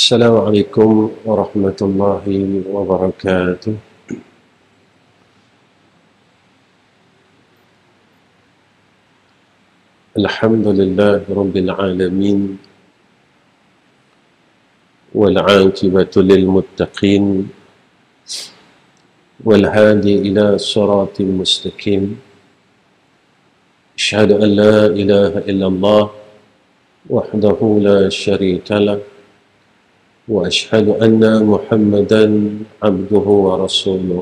Assalamualaikum warahmatullahi wabarakatuh. Alhamdulillah Rabbil Alamin, wal aqibatu lil muttaqin, wal hadi ila siratin mustaqim. Asyhadu an la ilaha illallah wahdahu la syarika lah, wa asyhadu anna Muhammadan abduhu wa rasuluh.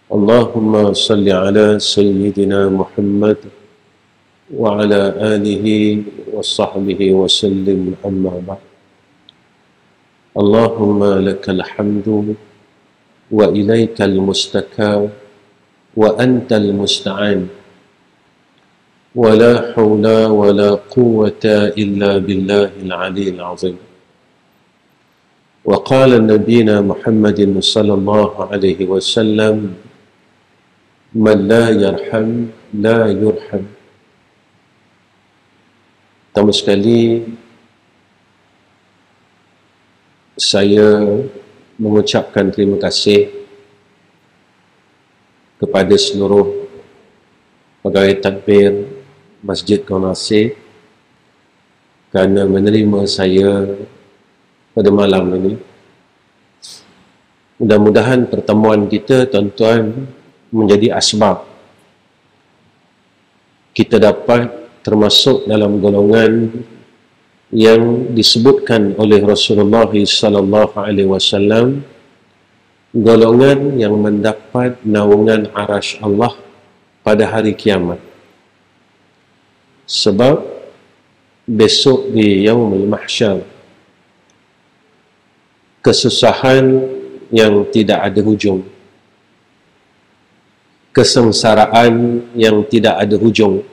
Allahumma salli ala sayyidina Muhammad wa ala alihi wa sahbihi wa sallim, amma ba'd. Allahumma lakal hamdu wa ilaikal mustaka wa antal musta'an, wa la hawla wa la quwwata illa billahil aliyyil azim. Wa qala nabiyina Muhammadin sallallahu alaihi wasallam, man la yarham la yurham. Pertama sekali, saya mengucapkan terima kasih kepada seluruh pegawai tadbir Masjid Qanasir kerana menerima saya pada malam ini. Mudah-mudahan pertemuan kita, tuan-tuan, menjadi asbab kita dapat termasuk dalam golongan yang disebutkan oleh Rasulullah sallallahu alaihi wasallam, golongan yang mendapat naungan arasy Allah pada hari kiamat. Sebab besok di Yaumul Mahsyar, kesusahan yang tidak ada hujung, kesengsaraan yang tidak ada hujung.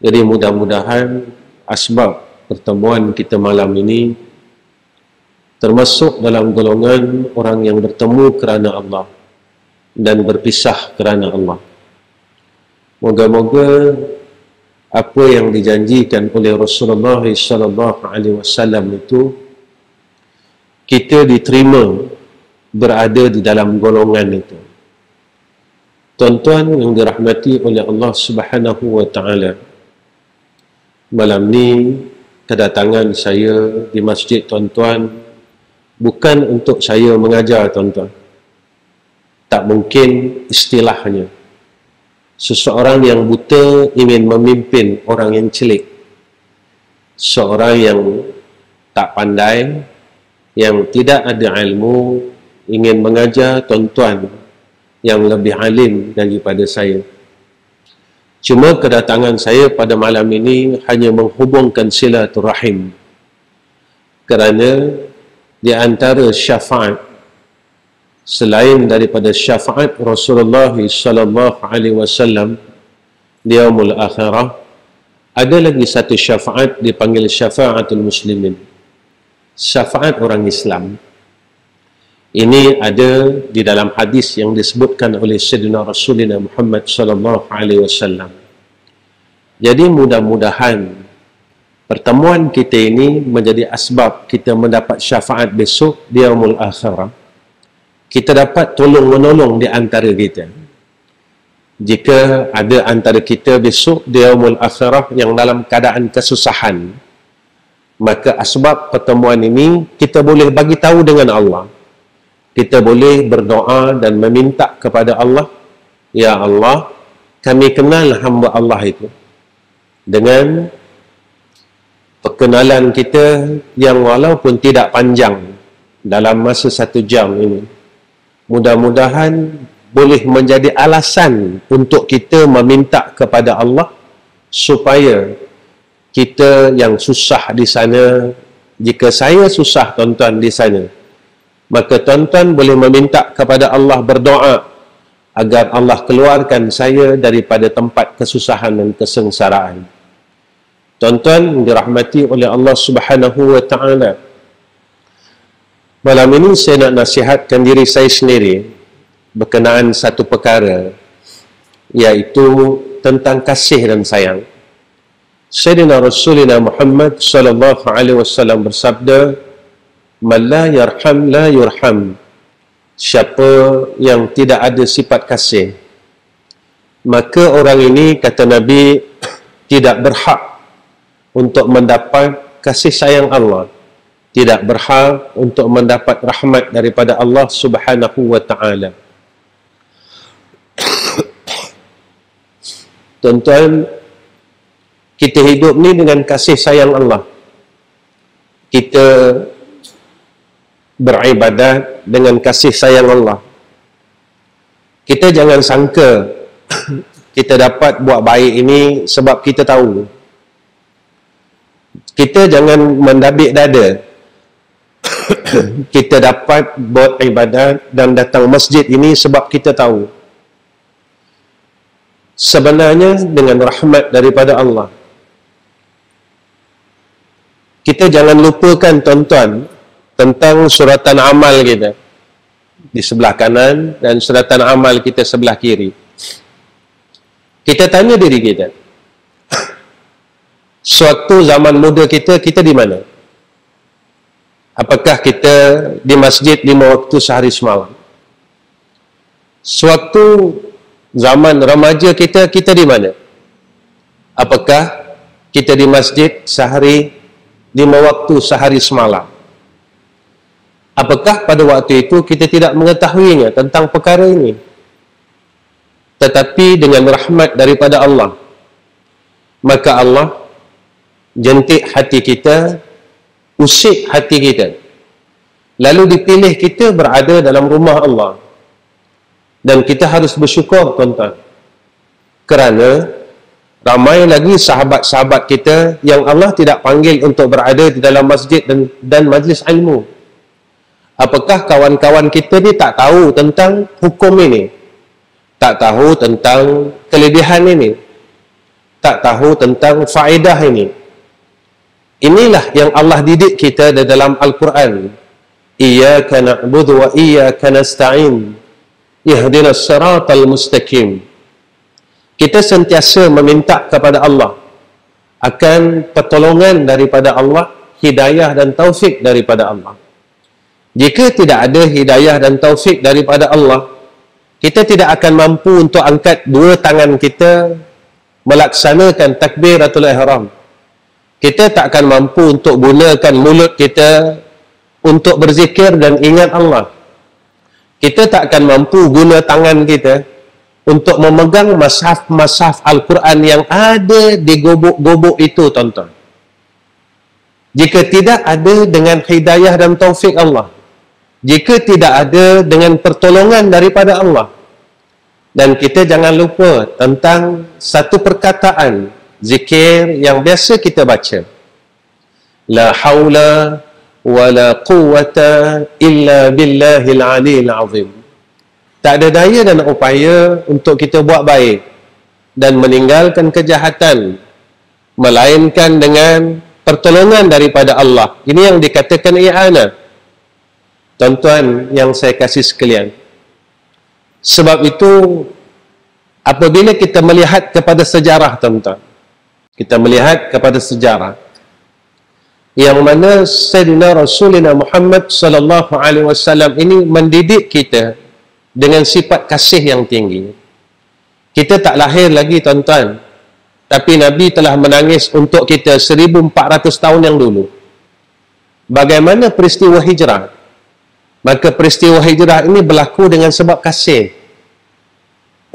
Jadi mudah-mudahan asbab pertemuan kita malam ini termasuk dalam golongan orang yang bertemu kerana Allah dan berpisah kerana Allah. Moga-moga apa yang dijanjikan oleh Rasulullah sallallahu alaihi wasallam itu kita diterima berada di dalam golongan itu. Tuan-tuan yang dirahmati oleh Allah Subhanahu wa taala, malam ni kedatangan saya di masjid tuan-tuan bukan untuk saya mengajar tuan-tuan. Tak mungkin istilahnya seseorang yang buta ingin memimpin orang yang celik, seorang yang tak pandai, yang tidak ada ilmu ingin mengajar tuan-tuan yang lebih alim daripada saya. Cuma kedatangan saya pada malam ini hanya menghubungkan silaturahim, kerana di antara syafaat selain daripada syafaat Rasulullah sallallahu alaihi wasallam di yaumul akhirah, ada lagi satu syafaat dipanggil syafaatul muslimin, syafaat orang Islam. Ini ada di dalam hadis yang disebutkan oleh Sayyidina Rasulullah Muhammad sallallahu alaihi wasallam. Jadi mudah-mudahan pertemuan kita ini menjadi asbab kita mendapat syafaat besok di yaumul akhirah. Kita dapat tolong-menolong di antara kita. Jika ada antara kita besok di yaumul akhirah yang dalam keadaan kesusahan, maka asbab pertemuan ini kita boleh bagi tahu dengan Allah. Kita boleh berdoa dan meminta kepada Allah, ya Allah, kami kenal hamba Allah itu, dengan perkenalan kita yang walaupun tidak panjang dalam masa 1 jam ini, mudah-mudahan boleh menjadi alasan untuk kita meminta kepada Allah supaya kita yang susah di sana, jika saya susah tuan-tuan di sana, maka tuan-tuan boleh meminta kepada Allah, berdoa agar Allah keluarkan saya daripada tempat kesusahan dan kesengsaraan. Tuan-tuan dirahmati oleh Allah Subhanahu wa taala, malam ini saya nak nasihatkan diri saya sendiri berkenaan satu perkara, iaitu tentang kasih dan sayang. Sayyidina Rasulina Muhammad sallallahu alaihi wasallam bersabda, "Man la yarham la yurham." Siapa yang tidak ada sifat kasih, maka orang ini, kata Nabi, tidak berhak untuk mendapat kasih sayang Allah, tidak berhak untuk mendapat rahmat daripada Allah Subhanahu wa taala. Tuan-tuan, kita hidup ni dengan kasih sayang Allah. Kita beribadat dengan kasih sayang Allah. Kita jangan sangka kita dapat buat baik ini sebab kita tahu. Kita jangan mendabik dada. Kita dapat buat ibadat dan datang masjid ini sebab kita tahu. Sebenarnya dengan rahmat daripada Allah. Kita jangan lupakan, tuan-tuan, tentang suratan amal kita di sebelah kanan dan suratan amal kita sebelah kiri. Kita tanya diri kita, suatu zaman muda kita di mana? Apakah kita di masjid 5 waktu sehari semalam? Suatu zaman remaja kita di mana? Apakah kita di masjid sehari 5 waktu sehari semalam? Apakah pada waktu itu kita tidak mengetahuinya tentang perkara ini? Tetapi dengan rahmat daripada Allah, maka Allah jentik hati kita, usik hati kita, lalu dipilih kita berada dalam rumah Allah. Dan kita harus bersyukur, tuan-tuan, kerana ramai lagi sahabat-sahabat kita yang Allah tidak panggil untuk berada di dalam masjid dan majlis ilmu. Apakah kawan-kawan kita ni tak tahu tentang hukum ini? Tak tahu tentang kelebihan ini? Tak tahu tentang faedah ini? Inilah yang Allah didik kita di dalam Al-Quran. Iyyaka na'budu wa iyyaka nasta'in. Ihdinas siratal mustaqim. Kita sentiasa meminta kepada Allah akan pertolongan daripada Allah, hidayah dan taufik daripada Allah. Jika tidak ada hidayah dan taufik daripada Allah, kita tidak akan mampu untuk angkat dua tangan kita melaksanakan takbiratul ihram. Kita tak akan mampu untuk gunakan mulut kita untuk berzikir dan ingat Allah. Kita tak akan mampu guna tangan kita untuk memegang mashaf Al-Quran yang ada di gubuk-gubuk itu, tuan-tuan. Jika tidak ada dengan hidayah dan taufik Allah, jika tidak ada dengan pertolongan daripada Allah. Dan kita jangan lupa tentang satu perkataan zikir yang biasa kita baca. La haula wa la quwwata illa billahil aliyil azim. Tak ada daya dan upaya untuk kita buat baik dan meninggalkan kejahatan, melainkan dengan pertolongan daripada Allah. Ini yang dikatakan i'anah. Tuan-tuan yang saya kasih sekalian, sebab itu apabila kita melihat kepada sejarah, tuan-tuan, kita melihat kepada sejarah yang mana Sayyidina Rasulina Muhammad sallallahu alaihi wasallam ini mendidik kita dengan sifat kasih yang tinggi. Kita tak lahir lagi, tuan-tuan, tapi Nabi telah menangis untuk kita 1400 tahun yang dulu. Bagaimana peristiwa hijrah? Maka peristiwa hijrah ini berlaku dengan sebab kasih.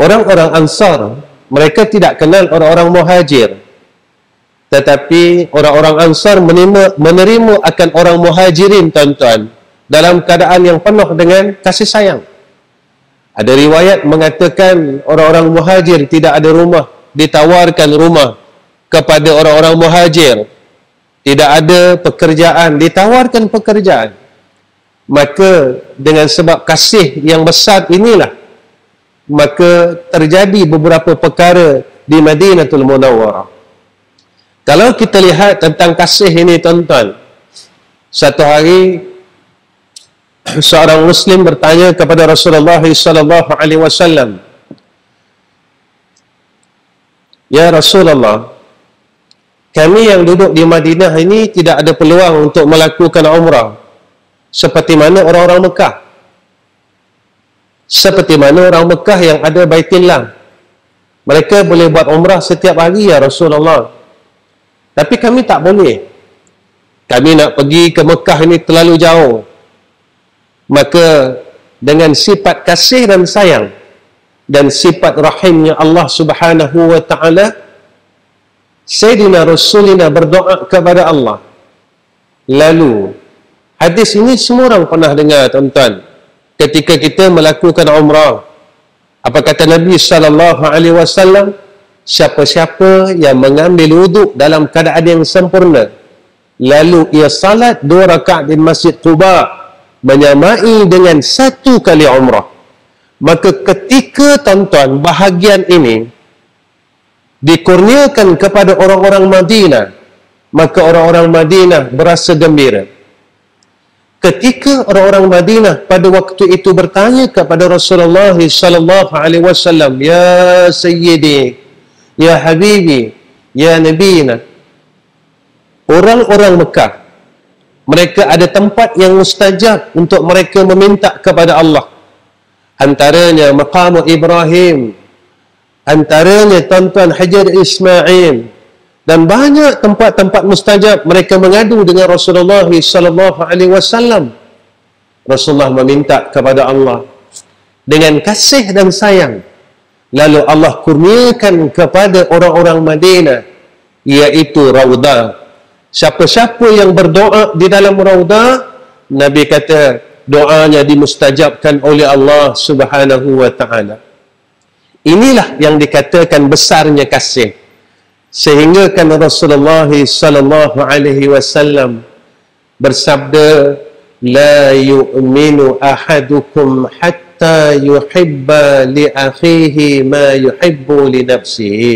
Orang-orang Ansar, mereka tidak kenal orang-orang Muhajir. Tetapi orang-orang Ansar menerima akan orang Muhajirin, tuan-tuan, dalam keadaan yang penuh dengan kasih sayang. Ada riwayat mengatakan orang-orang Muhajir tidak ada rumah, ditawarkan rumah kepada orang-orang Muhajir. Tidak ada pekerjaan, ditawarkan pekerjaan. Maka dengan sebab kasih yang besar inilah, maka terjadi beberapa perkara di Madinatul Munawwarah. Kalau kita lihat tentang kasih ini, tuan-tuan, satu hari seorang Muslim bertanya kepada Rasulullah SAW, "Ya Rasulullah, Kami yang duduk di Madinah ini tidak ada peluang untuk melakukan umrah seperti mana orang-orang Mekah. Seperti mana orang Mekah yang ada Baitullah. Mereka boleh buat umrah setiap hari ya Rasulullah. Tapi kami tak boleh. Kami nak pergi ke Mekah ini terlalu jauh. Maka dengan sifat kasih dan sayang dan sifat rahimnya Allah Subhanahu wa taala, Sayyidina Rasulina berdoa kepada Allah. Lalu hadis ini semua orang pernah dengar, tuan-tuan. Ketika kita melakukan umrah, apa kata Nabi sallallahu alaihi wasallam? Siapa-siapa yang mengambil wuduk dalam keadaan yang sempurna, lalu ia salat 2 rakaat di Masjid Quba, menyamai dengan 1 kali umrah. Maka ketika, tuan-tuan, bahagian ini dikurniakan kepada orang-orang Madinah, maka orang-orang Madinah berasa gembira. Ketika orang-orang Madinah pada waktu itu bertanya kepada Rasulullah sallallahu alaihi wasallam, "Ya Sayyidi, ya Habibi, ya Nabiyina." Orang-orang Mekah, mereka ada tempat yang mustajab untuk mereka meminta kepada Allah. Antaranya Maqam Ibrahim, antaranya tuan-tuan Hajar Ismail, dan banyak tempat-tempat mustajab. Mereka mengadu dengan Rasulullah sallallahu alaihi wasallam. Rasulullah meminta kepada Allah dengan kasih dan sayang. Lalu Allah kurniakan kepada orang-orang Madinah, iaitu Raudah. Siapa-siapa yang berdoa di dalam Raudah, Nabi kata doanya dimustajabkan oleh Allah Subhanahu wa taala. Inilah yang dikatakan besarnya kasih. Sehingga kan Rasulullah sallallahu alaihi wasallam bersabda, "La yu'minu ahadukum hatta yuhibba li akhihi ma yuhibbu li nafsihi."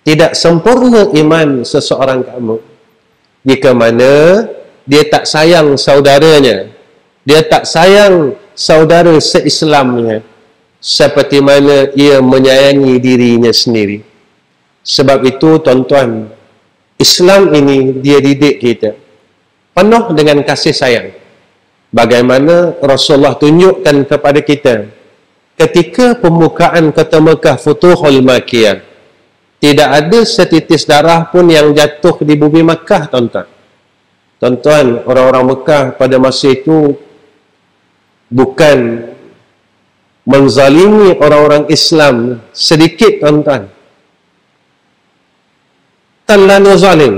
Tidak sempurna iman seseorang kamu jika mana dia tak sayang saudaranya, dia tak sayang saudara se-Islamnya seperti mana ia menyayangi dirinya sendiri. Sebab itu, tuan-tuan, Islam ini dia didik kita penuh dengan kasih sayang. Bagaimana Rasulullah tunjukkan kepada kita ketika pembukaan kota Mekah, Futuhul Makkiyah, tidak ada setitis darah pun yang jatuh di bumi Mekah, tuan-tuan. Tuan-tuan, orang-orang Mekah pada masa itu bukan menzalimi orang-orang Islam sedikit, tuan-tuan. Terlalu zalim.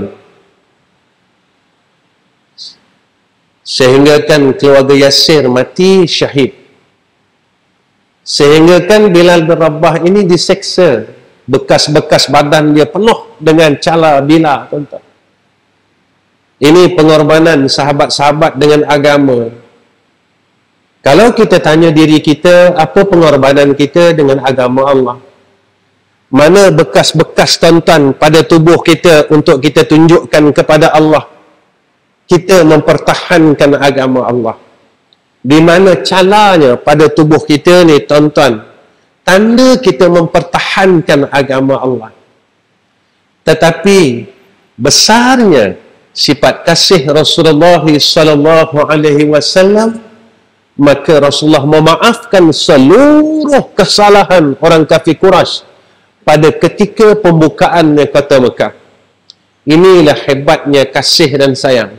Sehingga kan keluarga Yasir mati syahid. Sehingga kan Bilal bin Rabah ini diseksa. Bekas-bekas badan dia penuh dengan cala bila, tuan-tuan. Ini pengorbanan sahabat-sahabat dengan agama. Kalau kita tanya diri kita, apa pengorbanan kita dengan agama Allah? Mana bekas-bekas, tuan-tuan, pada tubuh kita untuk kita tunjukkan kepada Allah kita mempertahankan agama Allah? Di mana calanya pada tubuh kita ni, tuan-tuan, tanda kita mempertahankan agama Allah. Tetapi besarnya sifat kasih Rasulullah sallallahu alaihi wasallam, maka Rasulullah memaafkan seluruh kesalahan orang kafir Quraisy pada ketika pembukaannya kota Mekah. Inilah hebatnya kasih dan sayang.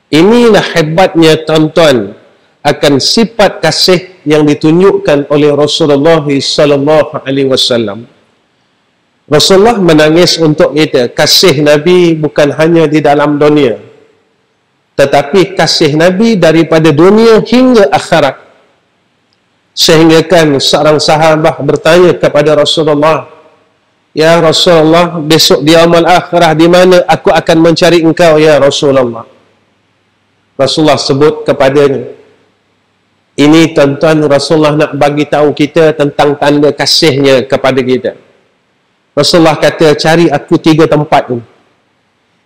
Inilah hebatnya, tuan-tuan, akan sifat kasih yang ditunjukkan oleh Rasulullah sallallahu alaihi wasallam. Rasulullah menangis untuk kita. Kasih Nabi bukan hanya di dalam dunia, tetapi kasih Nabi daripada dunia hingga akhirat. Sehingga kan seorang sahabat bertanya kepada Rasulullah, "Ya Rasulullah, besok di amal akhirah di mana aku akan mencari engkau ya Rasulullah?" Rasulullah sebut kepadanya. Ini, tuan-tuan, Rasulullah nak bagi tahu kita tentang tanda kasihnya kepada kita. Rasulullah kata, "Cari aku 3 tempat ini."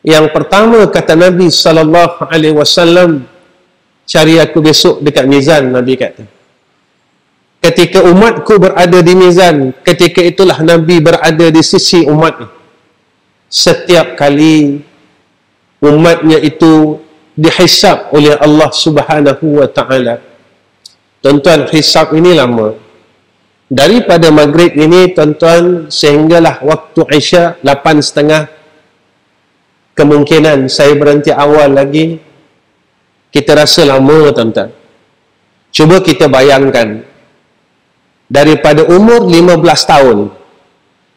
Yang pertama, kata Nabi sallallahu alaihi wasallam, "Cari aku besok dekat mizan," Nabi kata. Ketika umatku berada di mizan, ketika itulah Nabi berada di sisi umat. setiap kali umatnya itu dihisab oleh Allah Subhanahu wa ta'ala. Tuan-tuan, hisab ini lama. Daripada maghrib ini, tuan-tuan, sehinggalah waktu Isya 8.30, kemungkinan saya berhenti awal lagi, kita rasa lama, tuan-tuan. Cuba kita bayangkan, daripada umur 15 tahun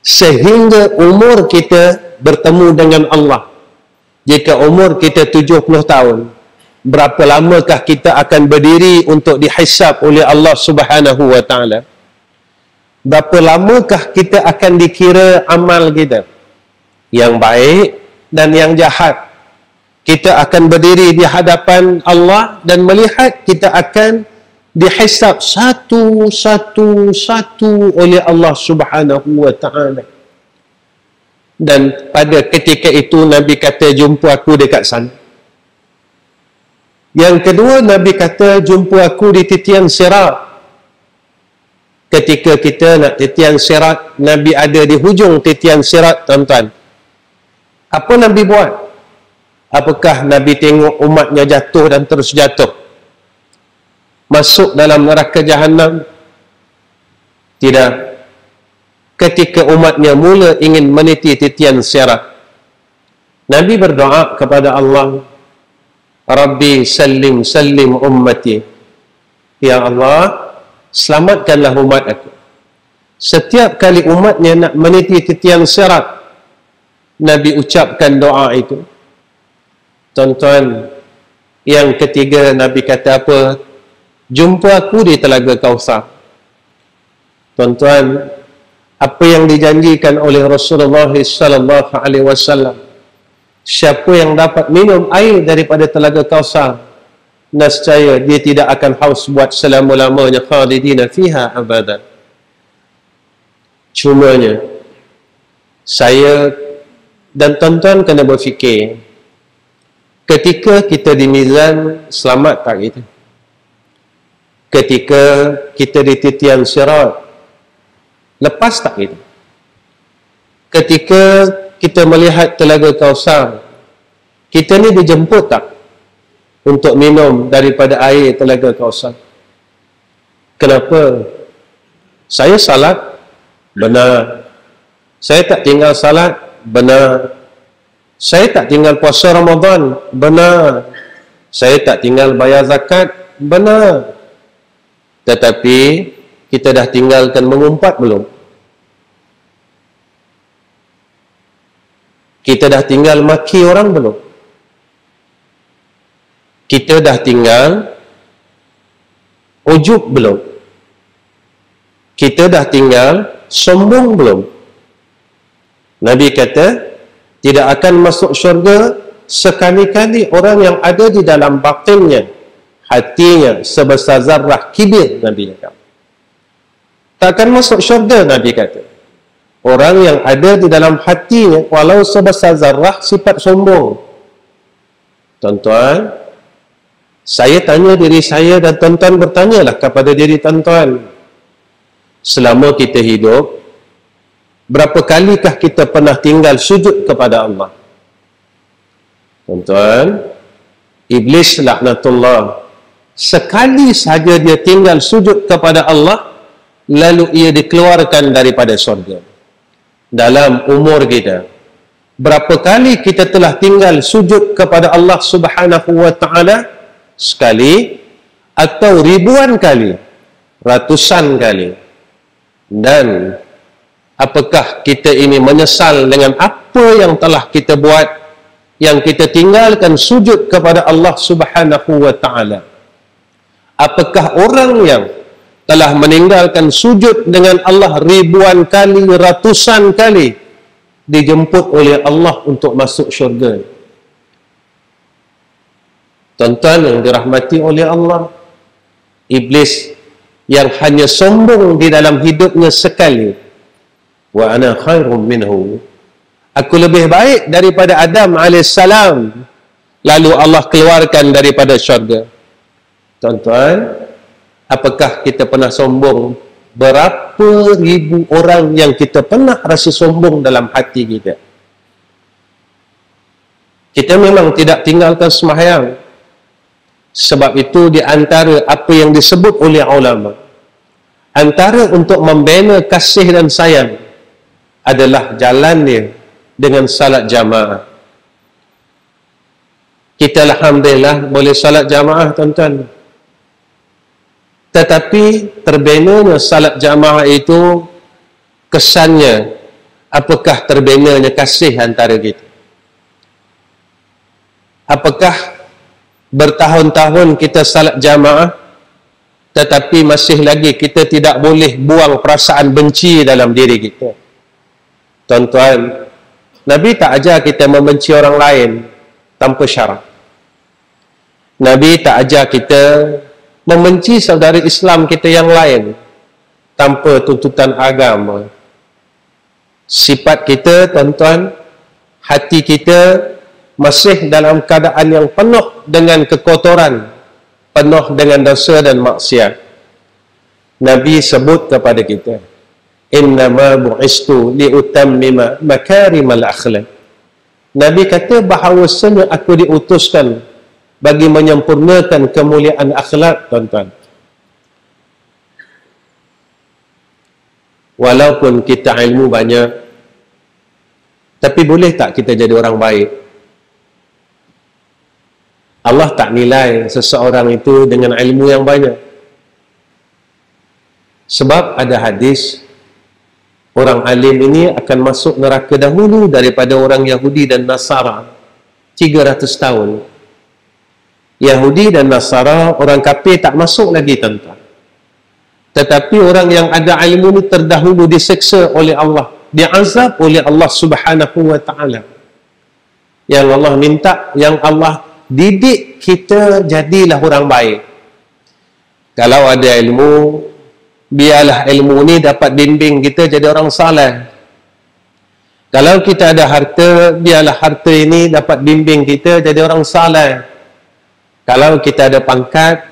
sehingga umur kita bertemu dengan Allah, jika umur kita 70 tahun, berapa lamakah kita akan berdiri untuk dihisab oleh Allah Subhanahu wa ta'ala? Berapa lamakah kita akan dikira amal kita yang baik dan yang jahat? Kita akan berdiri di hadapan Allah dan melihat kita akan dihisab satu oleh Allah Subhanahu wa ta'ala. Dan pada ketika itu Nabi kata, jumpa aku dekat sana. Yang kedua, Nabi kata, jumpa aku di titian sirat. Ketika kita nak titian sirat, Nabi ada di hujung titian sirat, tuan-tuan. Apa Nabi buat? Apakah Nabi tengok umatnya jatuh dan terus jatuh, masuk dalam neraka Jahannam? Tidak. Ketika umatnya mula ingin meniti titian sirat, Nabi berdoa kepada Allah, Rabbi sallim ummati. Ya Allah, selamatkanlah umat aku. Setiap kali umatnya nak meniti titian sirat, Nabi ucapkan doa itu. Tuan-tuan, yang ketiga Nabi kata apa? Jumpa aku di Telaga Kautsar. Tuan-tuan, apa yang dijanjikan oleh Rasulullah sallallahu alaihi wasallam, siapa yang dapat minum air daripada Telaga Kautsar, nescaya dia tidak akan haus buat selama-lamanya, khalidina fiha abadan. Cumanya saya dan tuan-tuan kena berfikir, ketika kita di mizan, selamat tak kita? Ketika kita di titian sirat, lepas tak kita? Ketika kita melihat Telaga Kautsar, kita ni dijemput tak untuk minum daripada air Telaga Kautsar? Kenapa? Saya salat, benar. Saya tak tinggal salat, benar. Saya tak tinggal puasa Ramadan, benar. Saya tak tinggal bayar zakat, benar. Tetapi kita dah tinggalkan mengumpat belum? Kita dah tinggal maki orang belum? Kita dah tinggal ujub belum? Kita dah tinggal sombong belum? Nabi kata, tidak akan masuk syurga sekali-kali orang yang ada di dalam batinnya, hatinya sebesar zarrah kibir. Nabi kata, tak akan masuk syurga. Nabi kata, orang yang ada di dalam hatinya walau sebesar zarrah sifat sombong. Tuan-tuan, saya tanya diri saya dan tuan-tuan bertanyalah kepada diri tuan-tuan, selama kita hidup, berapa kalikah kita pernah tinggal sujud kepada Allah? Tuan-tuan, Iblis laknatullah, sekali saja dia tinggal sujud kepada Allah, lalu ia dikeluarkan daripada syurga. Dalam umur kita, berapa kali kita telah tinggal sujud kepada Allah Subhanahu wa ta'ala? Sekali atau ribuan kali, ratusan kali. Dan apakah kita ini menyesal dengan apa yang telah kita buat, yang kita tinggalkan sujud kepada Allah Subhanahu wa ta'ala? Apakah orang yang telah meninggalkan sujud dengan Allah ribuan kali, ratusan kali, dijemput oleh Allah untuk masuk syurga? Tuan-tuan yang dirahmati oleh Allah, Iblis yang hanya sombong di dalam hidupnya sekali, wa ana khairum minhu, aku lebih baik daripada Adam AS, lalu Allah keluarkan daripada syurga. Tuan-tuan, apakah kita pernah sombong? Berapa ribu orang yang kita pernah rasa sombong dalam hati kita? Kita memang tidak tinggalkan sembahyang. Sebab itu di antara apa yang disebut oleh ulama, antara untuk membina kasih dan sayang adalah jalannya dengan salat jamaah. Kita alhamdulillah boleh salat jamaah, tuan-tuan. Tetapi terbinanya salat jamaah itu kesannya, apakah terbinanya kasih antara kita? Apakah bertahun-tahun kita salat jamaah tetapi masih lagi kita tidak boleh buang perasaan benci dalam diri kita? Tuan-tuan, Nabi tak ajar kita membenci orang lain tanpa syarat. Nabi tak ajar kita membenci saudara Islam kita yang lain tanpa tuntutan agama. Sifat kita, tuan-tuan, hati kita masih dalam keadaan yang penuh dengan kekotoran, penuh dengan dosa dan maksiat. Nabi sebut kepada kita, innama bu'istu liutammima makarimal akhlaq. Nabi kata bahawasanya aku diutuskan bagi menyempurnakan kemuliaan akhlak, tuan-tuan. Walaupun kita ilmu banyak, tapi boleh tak kita jadi orang baik? Allah tak nilai seseorang itu dengan ilmu yang banyak. Sebab ada hadis, orang alim ini akan masuk neraka dahulu daripada orang Yahudi dan Nasara 300 tahun. Yahudi dan Nasara, orang kafir tak masuk lagi, tuan-tuan. Tetapi orang yang ada ilmu ini terdahulu diseksa oleh Allah, diazab oleh Allah Subhanahu wa ta'ala. Yang Allah minta, yang Allah didik kita jadilah orang baik. Kalau ada ilmu, biarlah ilmu ni dapat bimbing kita jadi orang saleh. Kalau kita ada harta, biarlah harta ini dapat bimbing kita jadi orang saleh. Kalau kita ada pangkat,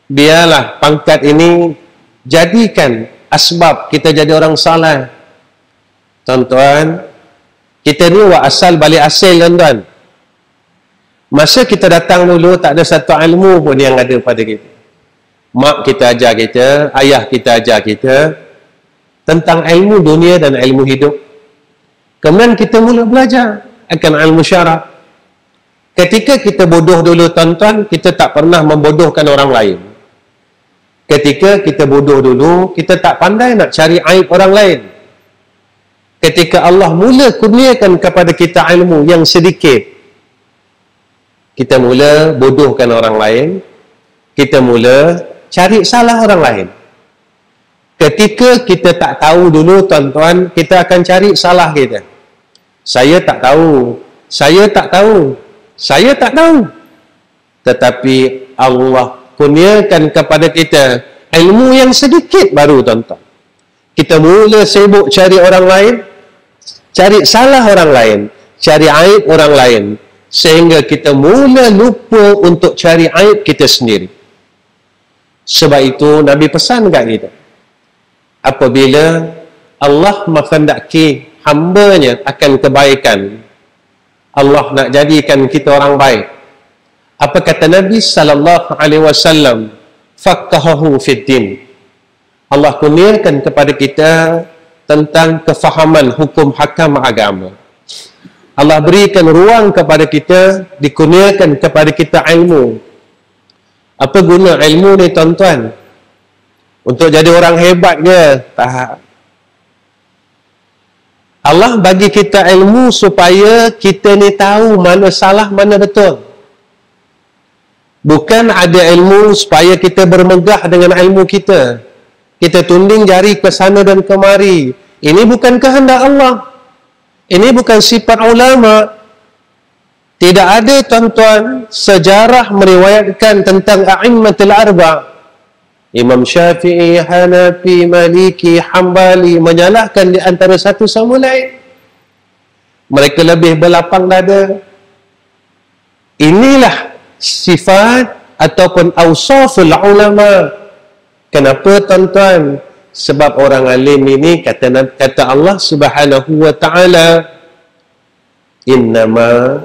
biarlah pangkat ini jadikan asbab kita jadi orang saleh. Tuan-tuan, kita ni wa asal balik asil, tuan-tuan. Masa kita datang dulu, tak ada satu ilmu pun yang ada pada kita. Mak kita ajar kita, ayah kita ajar kita tentang ilmu dunia dan ilmu hidup. Kemudian kita mula belajar akan ilmu syarak. Ketika kita bodoh dulu, tuan-tuan, kita tak pernah membodohkan orang lain. Ketika kita bodoh dulu, kita tak pandai nak cari aib orang lain. Ketika Allah mula kurniakan kepada kita ilmu yang sedikit, kita mula bodohkan orang lain, kita mula cari salah orang lain. Ketika kita tak tahu dulu, tuan-tuan, kita akan cari salah kita. Saya tak tahu, saya tak tahu, saya tak tahu. Tetapi Allah kurniakan kepada kita ilmu yang sedikit baru, tuan-tuan. Kita mula sibuk cari orang lain, cari salah orang lain, cari aib orang lain, sehingga kita mula lupa untuk cari aib kita sendiri. Sebab itu Nabi pesan kat kita, apabila Allah menghendaki hamba-Nya akan kebaikan, Allah nak jadikan kita orang baik, apa kata Nabi sallallahu alaihi wasallam? Faqahahu fid din. Allah kurniakan kepada kita tentang kefahaman hukum hakam agama. Allah berikan ruang kepada kita, dikurniakan kepada kita ilmu. Apa guna ilmu ni, tuan-tuan? Untuk jadi orang hebat ke? Tak. Allah bagi kita ilmu supaya kita ni tahu mana salah, mana betul. Bukan ada ilmu supaya kita bermegah dengan ilmu kita. Kita tunding jari ke sana dan kemari. Ini bukan kehendak Allah. Ini bukan sifat ulama. Tidak ada, tuan-tuan, sejarah meriwayatkan tentang a'immatul arba'. Imam Syafi'i, Hanafi, Maliki, Hambali menyalahkan di antara satu sama lain. Mereka lebih berlapang dada. Inilah sifat ataupun awsaful ulama. Kenapa, tuan-tuan? Sebab orang alim ini kata Allah Subhanahu wa ta'ala, innama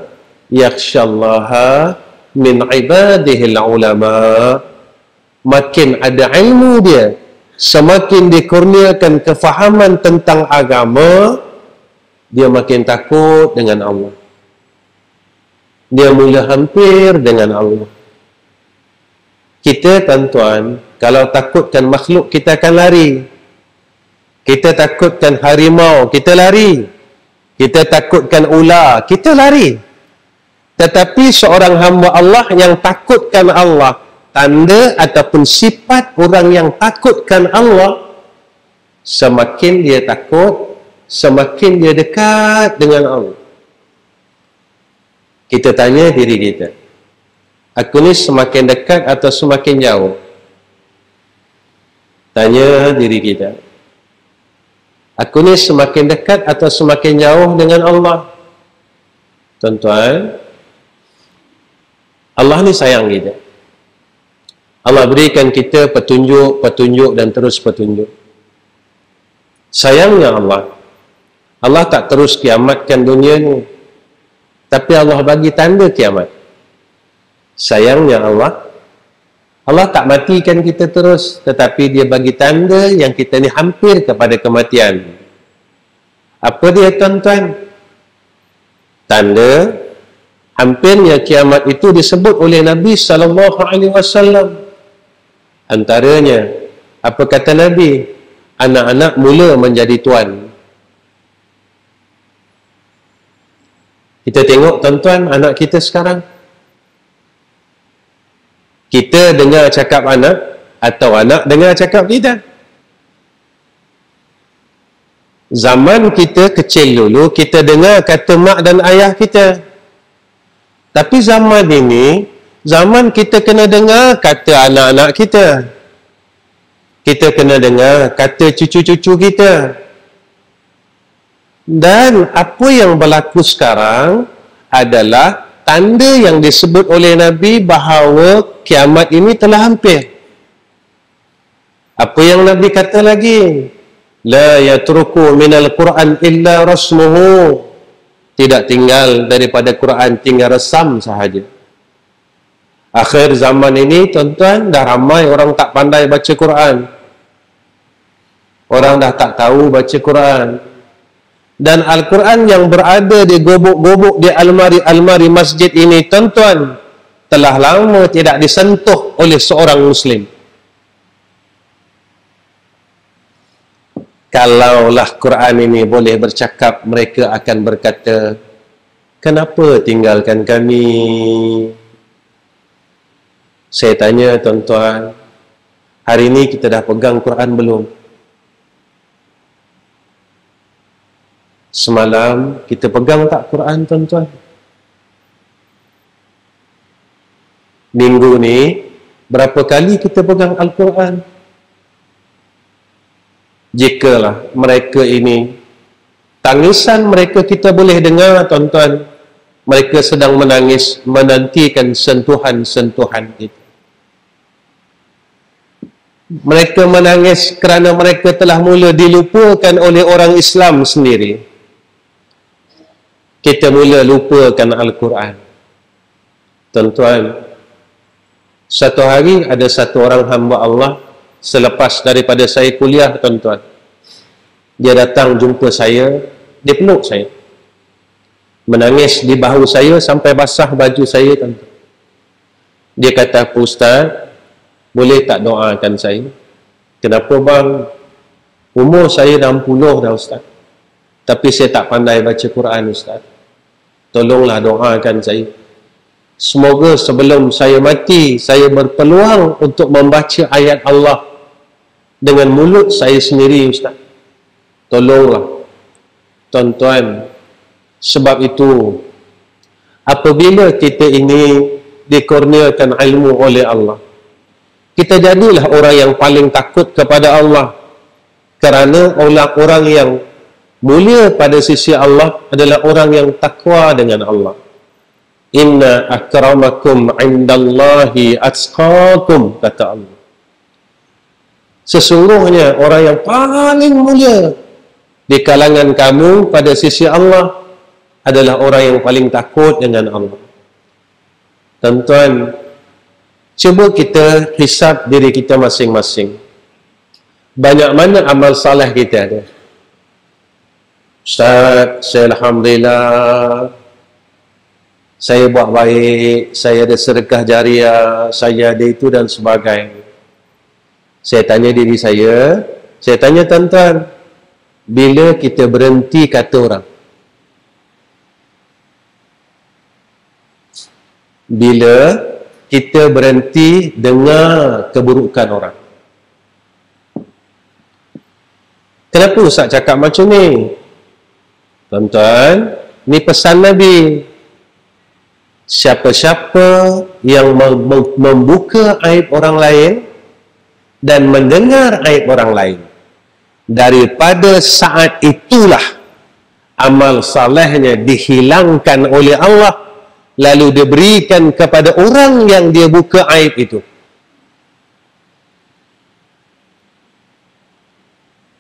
yakhshallaha min ibadihil ulama. Makin ada ilmu dia, semakin dikurniakan kefahaman tentang agama, dia makin takut dengan Allah. Dia mula hampir dengan Allah. Kita tuan-tuan, kalau takutkan makhluk, kita akan lari. Kita takutkan harimau, kita lari. Kita takutkan ular, kita lari. Tetapi seorang hamba Allah yang takutkan Allah, tanda ataupun sifat orang yang takutkan Allah, semakin dia takut, semakin dia dekat dengan Allah. Kita tanya diri kita, aku ni semakin dekat atau semakin jauh? Tanya diri kita, aku ni semakin dekat atau semakin jauh dengan Allah? Tuan-tuan, Allah ni sayang kita. Allah berikan kita petunjuk, petunjuk dan terus petunjuk. Sayangnya Allah, Allah tak terus kiamatkan dunia ni, tapi Allah bagi tanda kiamat. Sayangnya Allah, Allah tak matikan kita terus, tetapi dia bagi tanda yang kita ni hampir kepada kematian. Apa dia tuan-tuan? Tanda hampirnya kiamat itu disebut oleh Nabi SAW. Antaranya, apa kata Nabi? Anak-anak mula menjadi tuan. Kita tengok tuan-tuan, anak kita sekarang. Kita dengar cakap anak, atau anak dengar cakap kita. Zaman kita kecil dulu, kita dengar kata mak dan ayah kita. Tapi zaman ini, zaman kita kena dengar kata anak-anak kita. Kita kena dengar kata cucu-cucu kita. Dan apa yang berlaku sekarang adalah tanda yang disebut oleh Nabi bahawa kiamat ini telah hampir. Apa yang Nabi kata lagi? La yatruku minal Quran illa rasmuhu. Tidak tinggal daripada Quran, tinggal resam sahaja. Akhir zaman ini, tuan-tuan, dah ramai orang tak pandai baca Quran. Orang dah tak tahu baca Quran. Dan Al-Quran yang berada di gobok-gobok di almari-almari masjid ini, tuan-tuan, telah lama tidak disentuh oleh seorang Muslim. Kalaulah Quran ini boleh bercakap, mereka akan berkata, kenapa tinggalkan kami? Saya tanya tuan-tuan, hari ini kita dah pegang Quran belum? Semalam kita pegang tak Quran tuan-tuan? Minggu ni berapa kali kita pegang Al-Quran? Jikalah mereka ini, tangisan mereka kita boleh dengar tuan-tuan, mereka sedang menangis menantikan sentuhan-sentuhan itu. Mereka menangis kerana mereka telah mula dilupakan oleh orang Islam sendiri. Kita mula lupakan Al-Quran. Tuan-tuan, satu hari ada satu orang hamba Allah, selepas daripada saya kuliah tuan-tuan, dia datang jumpa saya, dia peluk saya, menangis di bahu saya sampai basah baju saya tuan-tuan. Dia kata, "Pak Ustaz, boleh tak doakan saya?" "Kenapa bang?" "Umur saya 60 dah Ustaz, tapi saya tak pandai baca Quran Ustaz. Tolonglah doakan saya. Semoga sebelum saya mati, saya berpeluang untuk membaca ayat Allah dengan mulut saya sendiri Ustaz. Tolonglah." Tuan-tuan, sebab itu, apabila kita ini dikurniakan ilmu oleh Allah, kita jadilah orang yang paling takut kepada Allah. Kerana orang yang mulia pada sisi Allah adalah orang yang takwa dengan Allah. Inna akramakum indallahi atqakum, kata Allah. Sesungguhnya orang yang paling mulia di kalangan kamu pada sisi Allah adalah orang yang paling takut dengan Allah. Tuan-tuan, cuba kita hisab diri kita masing-masing. Banyak mana amal saleh kita ada? Ustaz, saya Alhamdulillah, saya buat baik, saya ada sedekah jariah, saya ada itu dan sebagainya. Saya tanya diri saya tanya tuan-tuan, bila kita berhenti kata orang? Bila kita berhenti dengar keburukan orang? Kenapa Ustaz cakap macam ni? Tuan-tuan, ni pesan Nabi. Siapa-siapa yang membuka aib orang lain dan mendengar aib orang lain, daripada saat itulah amal salehnya dihilangkan oleh Allah, lalu diberikan kepada orang yang dia buka aib itu.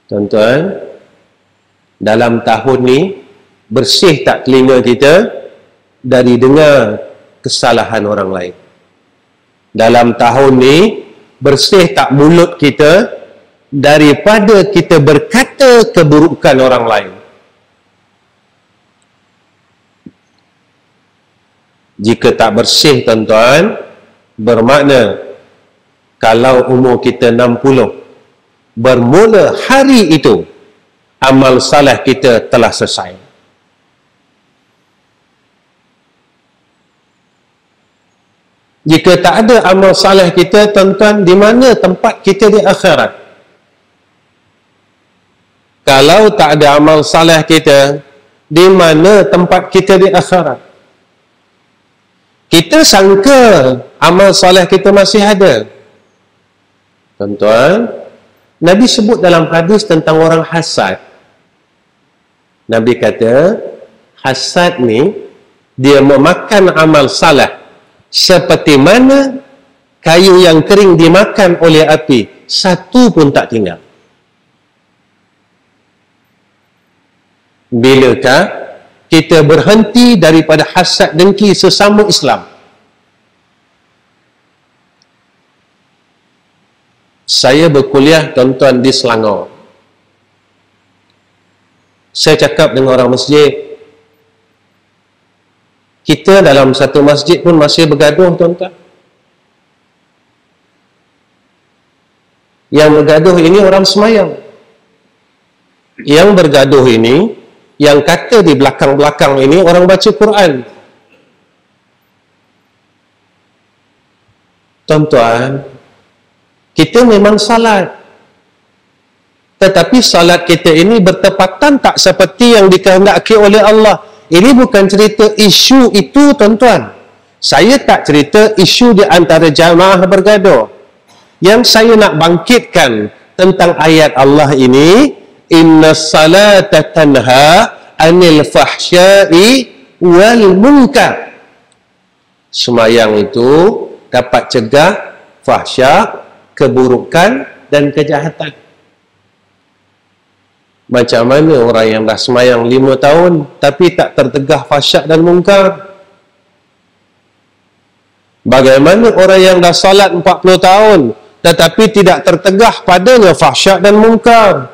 Tuan-tuan, dalam tahun ni bersih tak telinga kita dari dengar kesalahan orang lain? Dalam tahun ni bersih tak mulut kita daripada kita berkata keburukan orang lain? Jika tak bersih tuan-tuan, bermakna kalau umur kita 60, bermula hari itu amal saleh kita telah selesai. Jika tak ada amal saleh kita, tuan-tuan, di mana tempat kita di akhirat? Kalau tak ada amal saleh kita, di mana tempat kita di akhirat? Kita sangka amal saleh kita masih ada. Tuan-tuan, Nabi sebut dalam hadis tentang orang hasad. Nabi kata, hasad ni dia memakan amal saleh seperti mana kayu yang kering dimakan oleh api, satu pun tak tinggal. Bilakah kita berhenti daripada hasad dengki sesama Islam? Saya berkuliah tuan-tuan di Selangor. Saya cakap dengan orang masjid. Kita dalam satu masjid pun masih bergaduh tuan-tuan. Yang bergaduh ini orang semayang. Yang bergaduh ini, yang kata di belakang-belakang ini orang baca Quran. Tuan-tuan, kita memang salat, tetapi salat kita ini bertepatan tak seperti yang dikehendaki oleh Allah. Ini bukan cerita isu itu tuan-tuan. Saya tak cerita isu di antara jamaah bergaduh. Yang saya nak bangkitkan tentang ayat Allah ini, inna salata tanha anil fahsya'i wal munkar. Semayang itu dapat cegah fahsya, keburukan dan kejahatan. Macam mana orang yang dah semayang 5 tahun tapi tak tertegah fahsyak dan mungkar? Bagaimana orang yang dah salat 40 tahun tetapi tidak tertegah padanya fahsyak dan mungkar?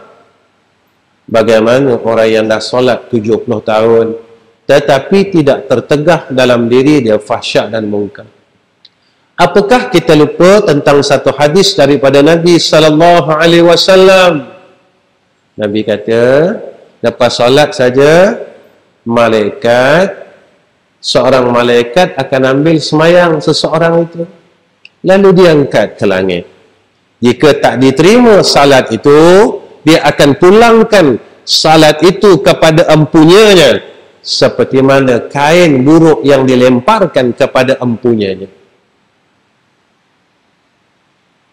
Bagaimana orang yang dah salat 70 tahun tetapi tidak tertegah dalam diri dia fahsyak dan mungkar? Apakah kita lupa tentang satu hadis daripada Nabi sallallahu alaihi wasallam? Nabi kata, lepas solat saja seorang malaikat akan ambil semayang seseorang itu, lalu diangkat ke langit. Jika tak diterima salat itu, dia akan pulangkan salat itu kepada empunyanya, seperti mana kain buruk yang dilemparkan kepada empunyanya.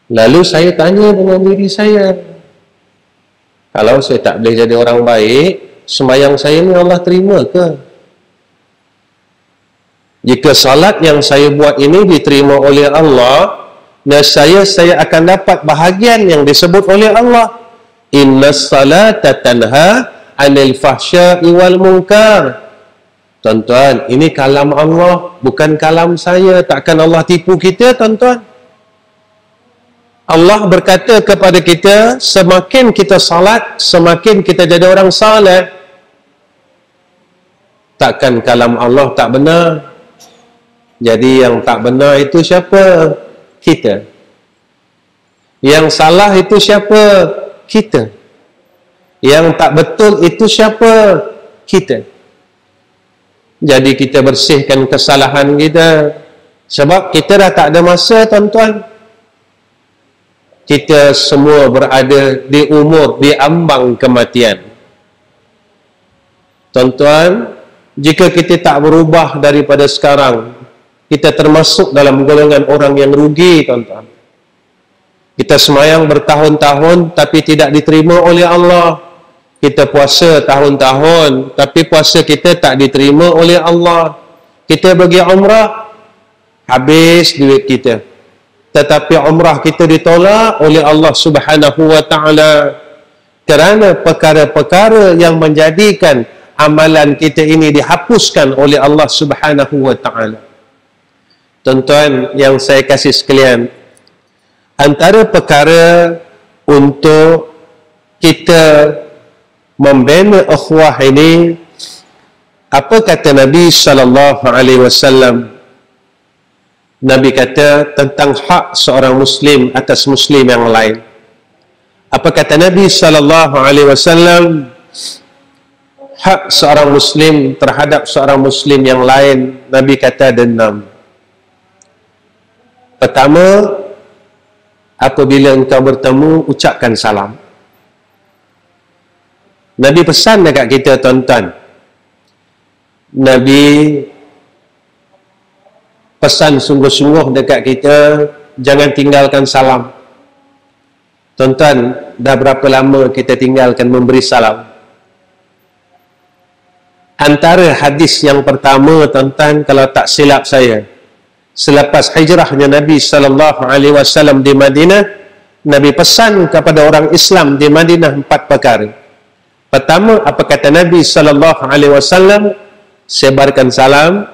Lalu saya tanya dengan diri saya, kalau saya tak boleh jadi orang baik, sembahyang saya ni Allah terima ke? Jika salat yang saya buat ini diterima oleh Allah, nescaya saya akan dapat bahagian yang disebut oleh Allah, inna salata tanha anil fahsya'i wal munkar. Tuan-tuan, ini kalam Allah, bukan kalam saya. Takkan Allah tipu kita, tuan-tuan? Allah berkata kepada kita, semakin kita salat, semakin kita jadi orang saleh. Takkan kalam Allah tak benar? Jadi yang tak benar itu siapa? Kita. Yang salah itu siapa? Kita. Yang tak betul itu siapa? Kita. Jadi kita bersihkan kesalahan kita. Sebab kita dah tak ada masa, tuan-tuan. Kita semua berada di umur, di ambang kematian. Tuan-tuan, jika kita tak berubah daripada sekarang, kita termasuk dalam golongan orang yang rugi, tuan-tuan. Kita semayang bertahun-tahun tapi tidak diterima oleh Allah. Kita puasa tahun-tahun tapi puasa kita tak diterima oleh Allah. Kita pergi umrah, habis duit kita. Tetapi umrah kita ditolak oleh Allah Subhanahu wa ta'ala kerana perkara-perkara yang menjadikan amalan kita ini dihapuskan oleh Allah Subhanahu wa ta'ala. Tuan-tuan yang saya kasih sekalian, antara perkara untuk kita membina ukhuwah ini, apa kata Nabi sallallahu alaihi wasallam? Nabi kata tentang hak seorang muslim atas muslim yang lain. Apa kata Nabi sallallahu alaihi wasallam? Hak seorang muslim terhadap seorang muslim yang lain, Nabi kata ada 6. Pertama, apabila engkau bertemu, ucapkan salam. Nabi pesan dekat kita, tuan-tuan. Nabi pesan sungguh-sungguh dekat kita, jangan tinggalkan salam. Tuan-tuan, dah berapa lama kita tinggalkan memberi salam? Antara hadis yang pertama, tuan-tuan, kalau tak silap saya, selepas hijrahnya Nabi sallallahu alaihi wasallam di Madinah, Nabi pesan kepada orang Islam di Madinah 4 perkara. Pertama, apa kata Nabi sallallahu alaihi wasallam? Sebarkan salam,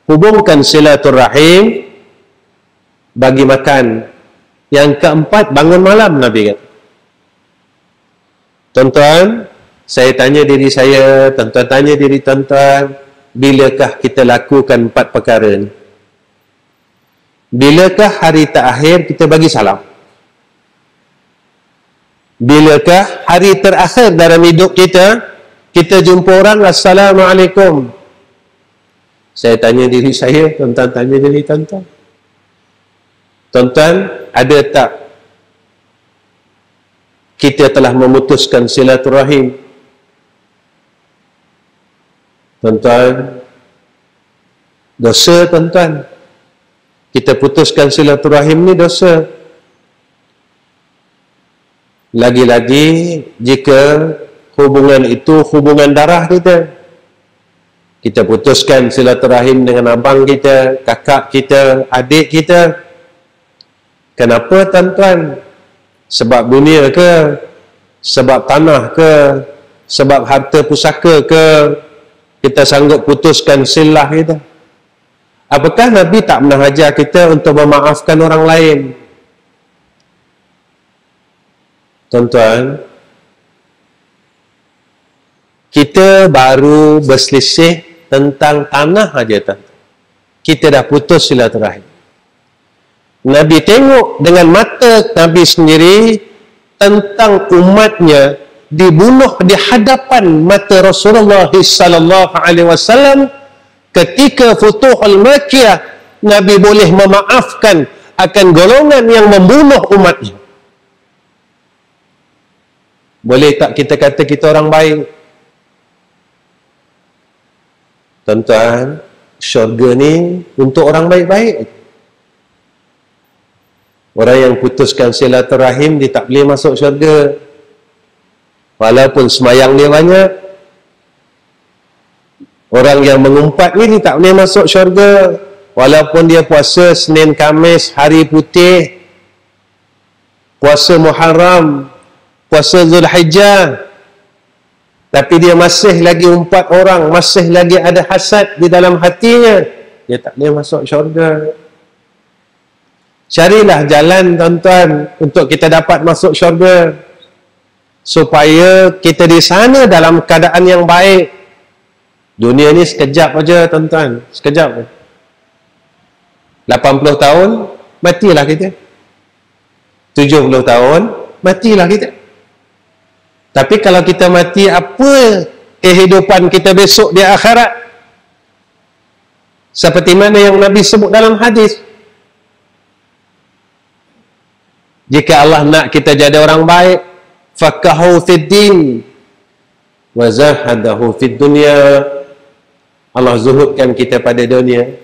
hubungkan silaturahim, bagi makan. Yang keempat, bangun malam, Nabi kata. Tuan-tuan, saya tanya diri saya, tuan-tuan tanya diri tuan-tuan, bilakah kita lakukan 4 perkara ini? Bilakah hari terakhir kita bagi salam? Bilakah hari terakhir dalam hidup kita, kita jumpa orang, Assalamualaikum? Saya tanya diri saya, tuan-tuan tanya diri tuan-tuan. Tuan-tuan, ada tak kita telah memutuskan silaturahim? Tuan-tuan, dosa, tuan-tuan. Kita putuskan silaturahim ni dosa. Lagi-lagi jika hubungan itu hubungan darah kita. Kita putuskan silaturahim dengan abang kita, kakak kita, adik kita. Kenapa, tuan-tuan? Sebab dunia ke? Sebab tanah ke? Sebab harta pusaka ke? Kita sanggup putuskan silah kita. Apakah Nabi tak pernah ajar kita untuk memaafkan orang lain? Tuan-tuan, kita baru berselisih tentang tanah aja, tuan. Kita dah putus silaturahim. Nabi tengok dengan mata Nabi sendiri tentang umatnya dibunuh di hadapan mata Rasulullah sallallahu alaihi wasallam. Ketika Futuhul Makkiyah, Nabi boleh memaafkan akan golongan yang membunuh umatnya. Boleh tak kita kata kita orang baik? Tuan-tuan, syurga ni untuk orang baik-baik. Orang yang putuskan silaturahim, dia tak boleh masuk syurga. Walaupun semayang dia banyak. Orang yang mengumpat ni, dia tak boleh masuk syurga. Walaupun dia puasa Senin, Khamis, hari putih, puasa Muharram, puasa Zulhijjah. tapi dia masih lagi umpat orang, masih lagi ada hasad di dalam hatinya, dia tak boleh masuk syurga. Carilah jalan tuan-tuan untuk kita dapat masuk syurga, supaya kita di sana dalam keadaan yang baik. Dunia ni sekejap aja tuan-tuan, sekejap. 80 tahun matilah kita, 70 tahun matilah kita. Tapi kalau kita mati, apa kehidupan kita besok di akhirat? Seperti mana yang Nabi sebut dalam hadis, jika Allah nak kita jadi orang baik, faqahu fid din wa zahadahu fid dunya, Allah zuhudkan kita pada dunia.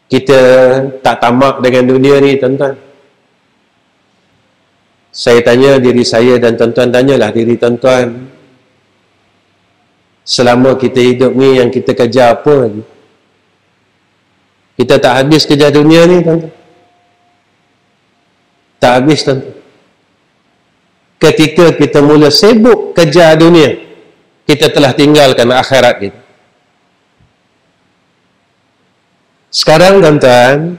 Kita tak tamak dengan dunia ni tuan-tuan. Saya tanya diri saya dan tuan-tuan tanyalah diri tuan-tuan, selama kita hidup ni yang kita kejar apa lagi? Kita tak habis kejar dunia ni tuan-tuan. Tak habis tuan-tuan. Ketika kita mula sibuk kejar dunia, kita telah tinggalkan akhirat kita. Sekarang tuan-tuan,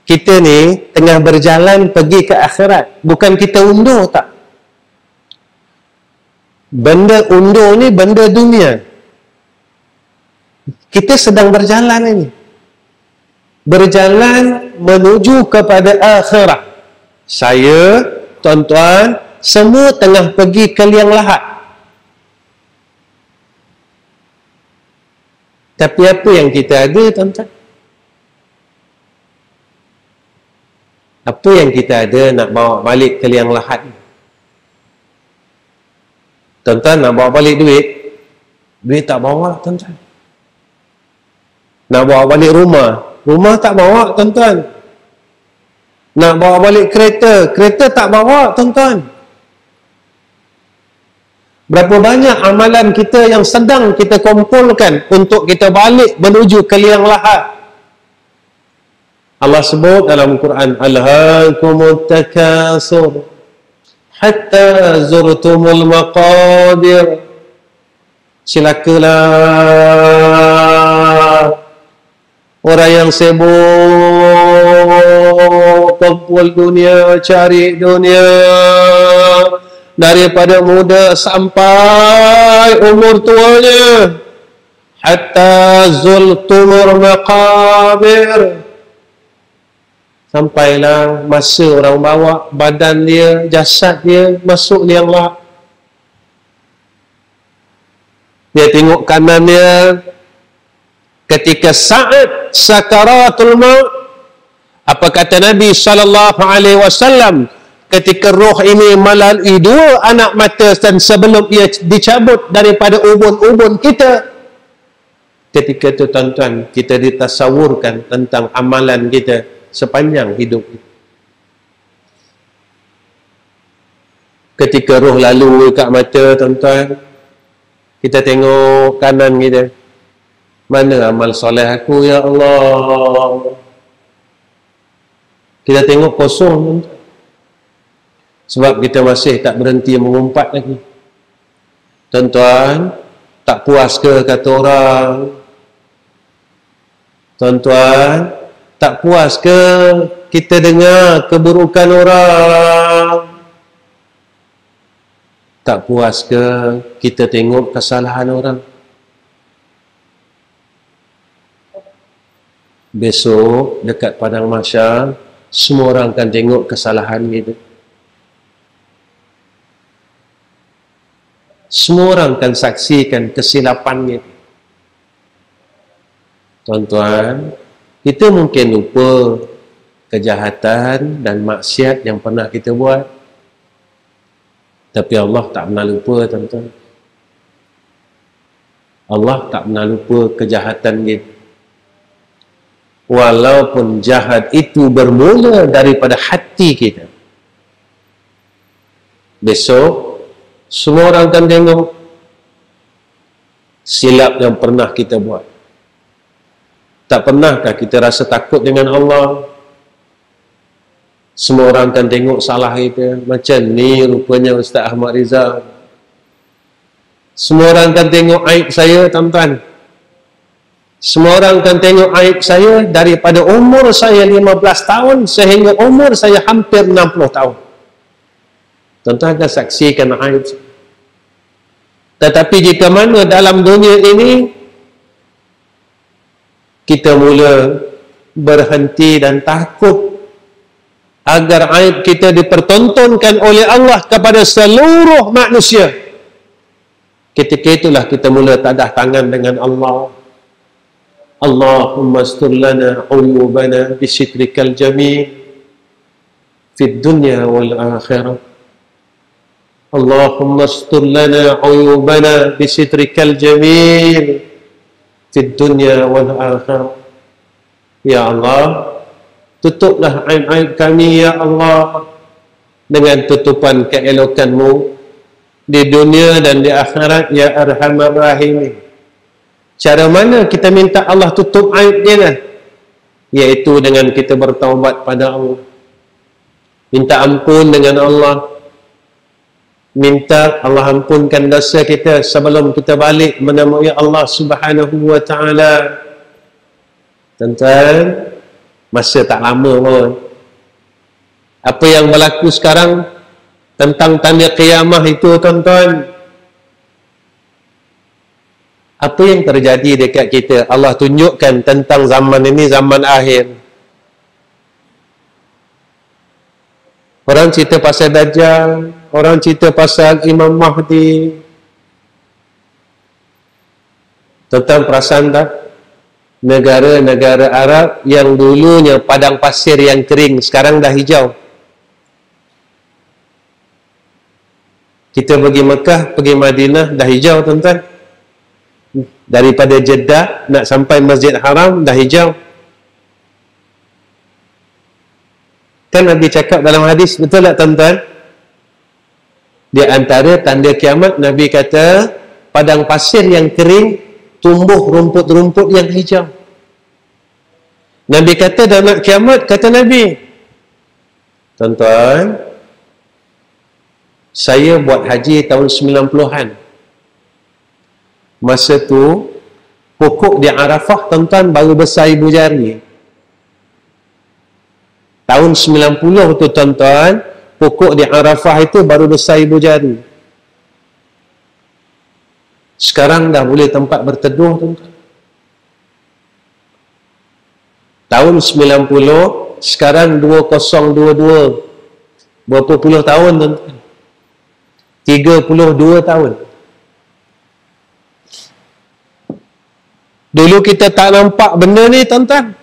kita ni tengah berjalan pergi ke akhirat. Bukan kita undur tak. Benda undur ni benda dunia. Kita sedang berjalan ini. Berjalan menuju kepada akhirat. Saya, tuan-tuan, semua tengah pergi ke liang lahat. Tapi apa yang kita ada tuan-tuan? Apa yang kita ada nak bawa balik ke liang lahat? Tuan-tuan nak bawa balik duit, duit tak bawa tuan-tuan. Nak bawa balik rumah, rumah tak bawa tuan-tuan. Nak bawa balik kereta, kereta tak bawa tuan-tuan. Berapa banyak amalan kita yang sedang kita kumpulkan untuk kita balik menuju ke liang lahat. Allah sebut dalam Quran, alhaakumut takasur hatta zurtumul maqabir. Silakanlah orang yang sibuk kumpul dunia, cari dunia, daripada muda sampai umur tuanya, hatta zurtumul maqabir, sampailah masa orang bawa badan dia, jasad dia masuk liang lahat. Dia tengok kanan dia ketika saat sakaratul maut. Apa kata Nabi SAW? Ketika roh ini melalui dua anak mata dan sebelum ia dicabut daripada ubun-ubun kita, ketika itu tuan-tuan, kita ditasawurkan tentang amalan kita sepanjang hidup. Ketika roh lalu kat mata tuan-tuan, kita tengok kanan kita, mana amal soleh aku ya Allah? Kita tengok kosong tuan-tuan. Sebab kita masih tak berhenti mengumpat lagi. Tuan-tuan, tak puas ke kata orang? Tuan-tuan, tak puas ke kita dengar keburukan orang? Tak puas ke kita tengok kesalahan orang? Besok dekat padang mahsyar, semua orang akan tengok kesalahan kita. Semua orang akan saksikan kesilapan kita. Tuan-tuan, kita mungkin lupa kejahatan dan maksiat yang pernah kita buat. Tapi Allah tak pernah lupa tuan-tuan. Allah tak pernah lupa kejahatan kita. Walaupun jahat itu bermula daripada hati kita. Besok, semua orang akan tengok silap yang pernah kita buat. Tak pernahkah kita rasa takut dengan Allah? Semua orang akan tengok salah kita. Macam ni rupanya Ustaz Ahmad Rizal. Semua orang akan tengok aib saya, tuan-tuan. Semua orang akan tengok aib saya daripada umur saya 15 tahun sehingga umur saya hampir 60 tahun. Tuan-tuan akan saksikan aib. Tetapi jika mana dalam dunia ini kita mula berhenti dan takut agar aib kita dipertontonkan oleh Allah kepada seluruh manusia, ketika itulah kita mula tadah tangan dengan Allah. Allahumma astur lana uyubana bisitrikal jamil fid dunya wal akhirah. Allahumma astur lana uyubana bisitrikal jamil fid dunya wal akhirah. Ya Allah, tutuplah aib-aib kami ya Allah dengan tutupan keelokan-Mu di dunia dan di akhirat ya Arhamar Rahimin. Cara mana kita minta Allah tutup aib dia? Iaitu dengan kita bertaubat pada Allah. Minta ampun dengan Allah. Minta Allah ampunkan dosa kita sebelum kita balik menemui Allah Subhanahu wa taala. Tuan-tuan, masa tak lama pun. Apa yang berlaku sekarang tentang tanda kiamah itu, tuan-tuan, apa yang terjadi dekat kita? Allah tunjukkan tentang zaman ini, zaman akhir. Orang cerita pasal Dajjal, orang cerita pasal Imam Mahdi. Tentang perasaan tak? Negara-negara Arab yang dulunya padang pasir yang kering, sekarang dah hijau. Kita pergi Mekah, pergi Madinah, dah hijau, tuan-tuan. Daripada Jeddah nak sampai Masjid Haram dah hijau. Kan Nabi cakap dalam hadis, betul tak, tuan-tuan? Di antara tanda kiamat, Nabi kata padang pasir yang kering tumbuh rumput-rumput yang hijau. Nabi kata dah nak kiamat, kata Nabi, tuan-tuan, saya buat haji tahun 90-an. Masa tu pokok di Arafah, tuan-tuan, baru besar ibu jari. Tahun 90 tu, tuan-tuan, pokok di Arafah itu baru besar ibu jari. Sekarang dah boleh tempat berteduh, tuan-tuan. Tahun 90, sekarang 2022. Berapa puluh tahun, tuan-tuan? 32 tahun. Dulu kita tak nampak benda ni, tuan-tuan.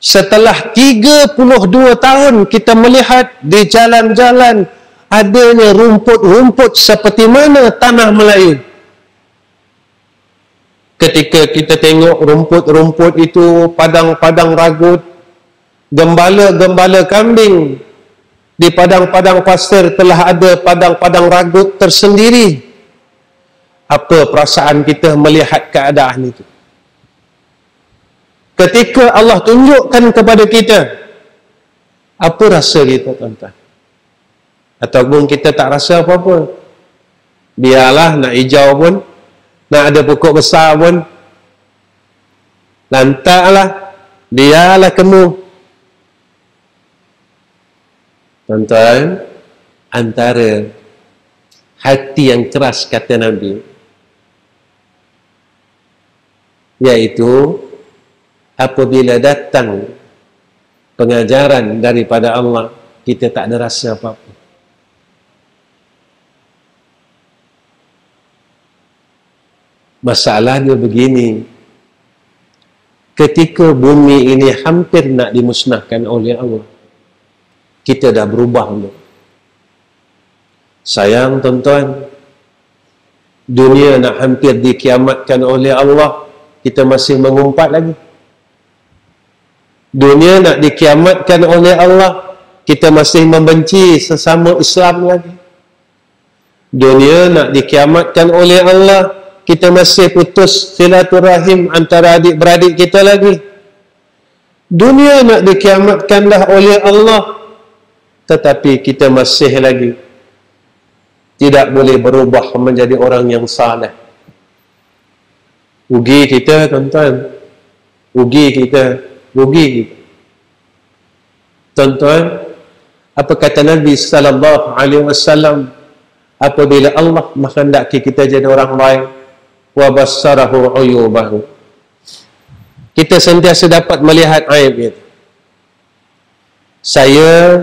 Setelah 32 tahun kita melihat di jalan-jalan adanya rumput-rumput seperti mana tanah Melayu. Ketika kita tengok rumput-rumput itu, padang-padang ragut, gembala-gembala kambing di padang-padang pasir telah ada padang-padang ragut tersendiri. Apa perasaan kita melihat keadaan itu? Ketika Allah tunjukkan kepada kita, apa rasa kita, tuan-tuan? Ataupun kita tak rasa apa-apa? Biarlah, nak hijau pun, nak ada pokok besar pun, lantaklah, biarlah kemu. Tuan-tuan, antara hati yang keras, kata Nabi, yaitu apabila datang pengajaran daripada Allah, kita tak ada rasa apa-apa. Masalahnya begini, ketika bumi ini hampir nak dimusnahkan oleh Allah, kita dah berubah belum? Sayang, tuan-tuan, dunia nak hampir dikiamatkan oleh Allah, kita masih mengumpat lagi. Dunia nak dikiamatkan oleh Allah, kita masih membenci sesama Islam lagi. Dunia nak dikiamatkan oleh Allah, kita masih putus silaturahim antara adik-beradik kita lagi. Dunia nak dikiamatkan dah oleh Allah, tetapi kita masih lagi tidak boleh berubah menjadi orang yang saleh. Rugi kita, tuan-tuan. Rugi kita. Tuan-tuan, apa kata Nabi sallallahu alaihi wasallam, apabila Allah menghendaki kita jadi orang baik, wa bassarahu uyubahu, kita sentiasa dapat melihat aib itu. Saya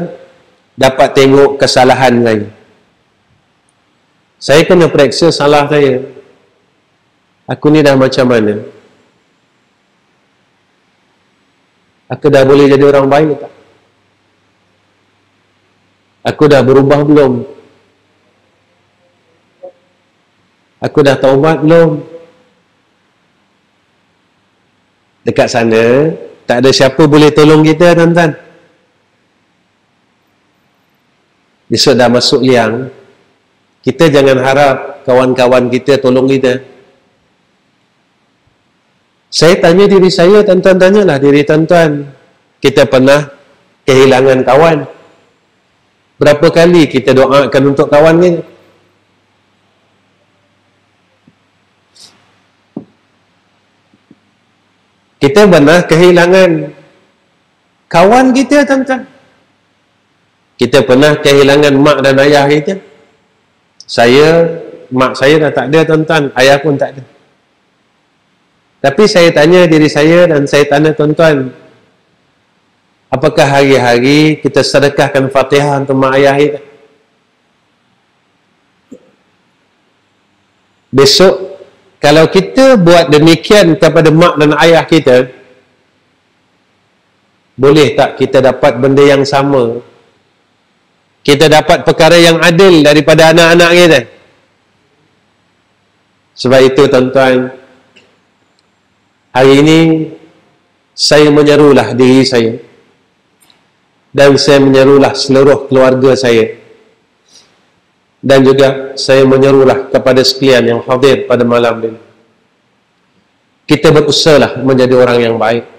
dapat tengok kesalahan saya. Saya kena periksa salah saya. Aku ni dah macam mana? Aku dah boleh jadi orang baik tak? Aku dah berubah belum? Aku dah taubat belum? Dekat sana, tak ada siapa boleh tolong kita, tuan-tuan. Besok dah masuk liang, kita jangan harap kawan-kawan kita tolong kita. Saya tanya diri saya, tuan-tuan tanyalah diri tuan-tuan. Kita pernah kehilangan kawan. Berapa kali kita doakan untuk kawan kita? Kita pernah kehilangan kawan kita, tuan-tuan. Kita pernah kehilangan mak dan ayah kita. Mak saya dah tak ada, tuan-tuan. Ayah pun tak ada. Tapi saya tanya diri saya dan saya tanya tuan-tuan, apakah hari-hari kita sedekahkan Fatihah untuk mak ayah kita? Besok, kalau kita buat demikian kepada mak dan ayah kita, boleh tak kita dapat benda yang sama? Kita dapat perkara yang adil daripada anak-anak kita? Sebab itu, tuan-tuan, hari ini saya menyerulah diri saya dan saya menyerulah seluruh keluarga saya, dan juga saya menyerulah kepada sekalian yang hadir pada malam ini. Kita berusahalah menjadi orang yang baik,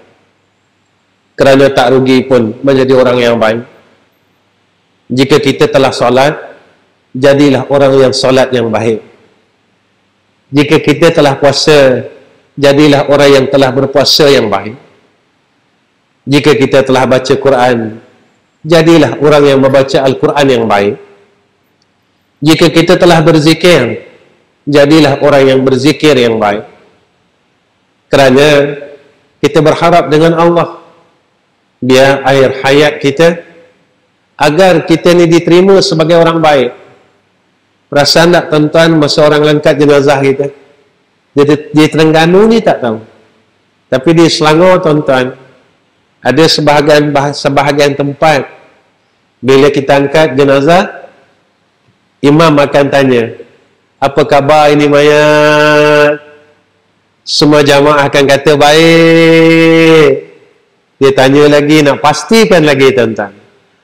kerana tak rugi pun menjadi orang yang baik. Jika kita telah solat, jadilah orang yang solat yang baik. Jika kita telah puasa, jadilah orang yang telah berpuasa yang baik. Jika kita telah baca Quran, jadilah orang yang membaca Al-Quran yang baik. Jika kita telah berzikir, jadilah orang yang berzikir yang baik. Kerana kita berharap dengan Allah, biar air hayat kita, agar kita ni diterima sebagai orang baik. Perasaan tak, tuan-tuan, masa orang angkat jenazah kita? Di Terengganu ni tak tahu. Tapi di Selangor, tuan-tuan, ada sebahagian tempat, bila kita angkat jenazah, imam akan tanya, apa khabar ini mayat? Semua jamaah akan kata baik. Dia tanya lagi, nak pastikan lagi, tuan-tuan,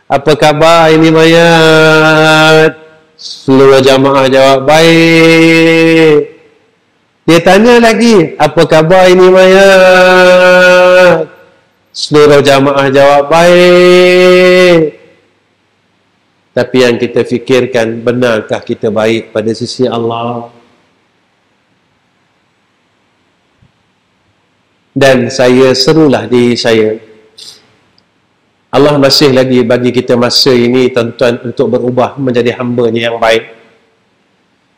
apa khabar ini mayat? Seluruh jamaah jawab baik. Dia tanya lagi, apa khabar ini mayat? Seluruh jamaah jawab baik. Tapi yang kita fikirkan, benarkah kita baik pada sisi Allah? Dan saya serulah diri saya, Allah masih lagi bagi kita masa ini, tuan-tuan, untuk berubah menjadi hamba-Nya yang baik.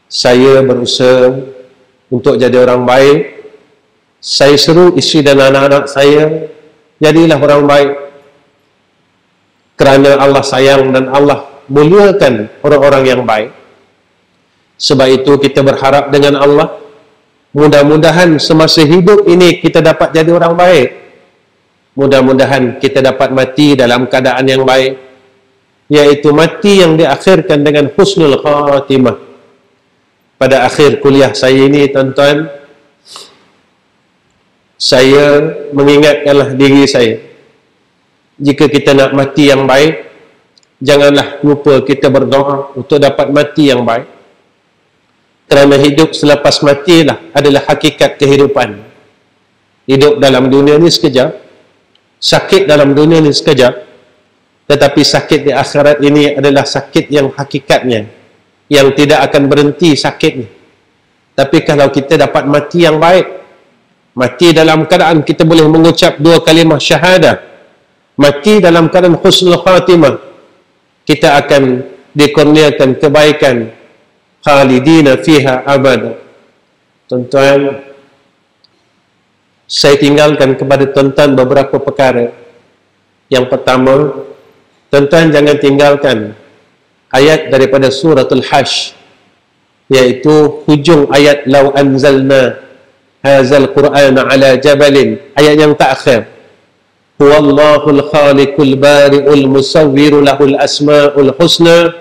Saya berusaha untuk jadi orang baik. Saya seru isteri dan anak-anak saya, jadilah orang baik. Kerana Allah sayang dan Allah muliakan orang-orang yang baik. Sebab itu kita berharap dengan Allah, mudah-mudahan semasa hidup ini kita dapat jadi orang baik. Mudah-mudahan kita dapat mati dalam keadaan yang baik, yaitu mati yang diakhirkan dengan husnul khatimah. Pada akhir kuliah saya ini, tuan-tuan, saya mengingatkanlah diri saya, jika kita nak mati yang baik, janganlah lupa kita berdoa untuk dapat mati yang baik. Kerana hidup selepas matilah adalah hakikat kehidupan. Hidup dalam dunia ini sekejap, sakit dalam dunia ini sekejap, tetapi sakit di akhirat ini adalah sakit yang hakikatnya, yang tidak akan berhenti sakitnya. Tapi kalau kita dapat mati yang baik, mati dalam keadaan kita boleh mengucap 2 kalimah syahadah, mati dalam keadaan husnul khatimah, kita akan dikurniakan kebaikan khalidina fiha abada. Tuan-tuan, saya tinggalkan kepada tuan-tuan beberapa perkara. Yang pertama, tuan-tuan jangan tinggalkan ayat daripada suratul Hajj, yaitu hujung ayat law anzalna hadzal qur'ana ala jabalin, ayat yang terakhir. Huwallahul khaliqul bari'ul musawwiru lahul asma'ul husna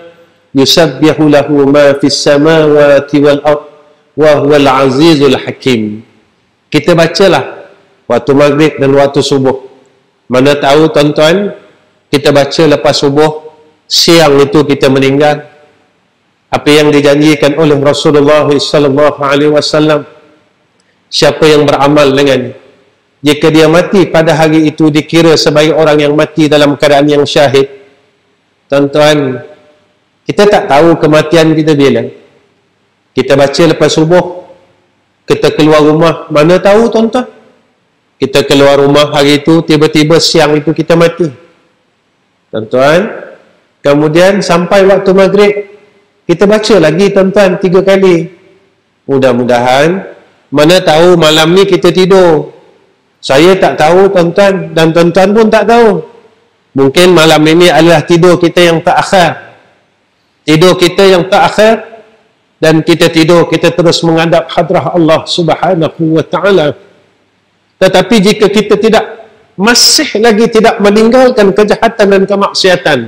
yusabbihu lahu ma fis samawati wal ard wa huwal azizul hakim. Kita bacalah waktu maghrib dan waktu subuh. Mana tahu tuan-tuan, kita baca lepas subuh, siang itu kita meninggal. Apa yang dijanjikan oleh Rasulullah SAW, siapa yang beramal dengannya, jika dia mati pada hari itu, dikira sebagai orang yang mati dalam keadaan yang syahid. Tuan-tuan, kita tak tahu kematian kita bila. Kita baca lepas subuh, kita keluar rumah, mana tahu tuan-tuan, kita keluar rumah hari itu, tiba-tiba siang itu kita mati. Tuan-tuan, kemudian sampai waktu maghrib, kita baca lagi tuan-tuan 3 kali. Mudah-mudahan, mana tahu malam ni kita tidur. Saya tak tahu tuan-tuan, dan tuan-tuan pun tak tahu. Mungkin malam ini adalah tidur kita yang terakhir. Tidur kita yang terakhir, dan kita tidur, kita terus menghadap hadrah Allah Subhanahu wa ta'ala. Tetapi jika kita masih lagi tidak meninggalkan kejahatan dan kemaksiatan,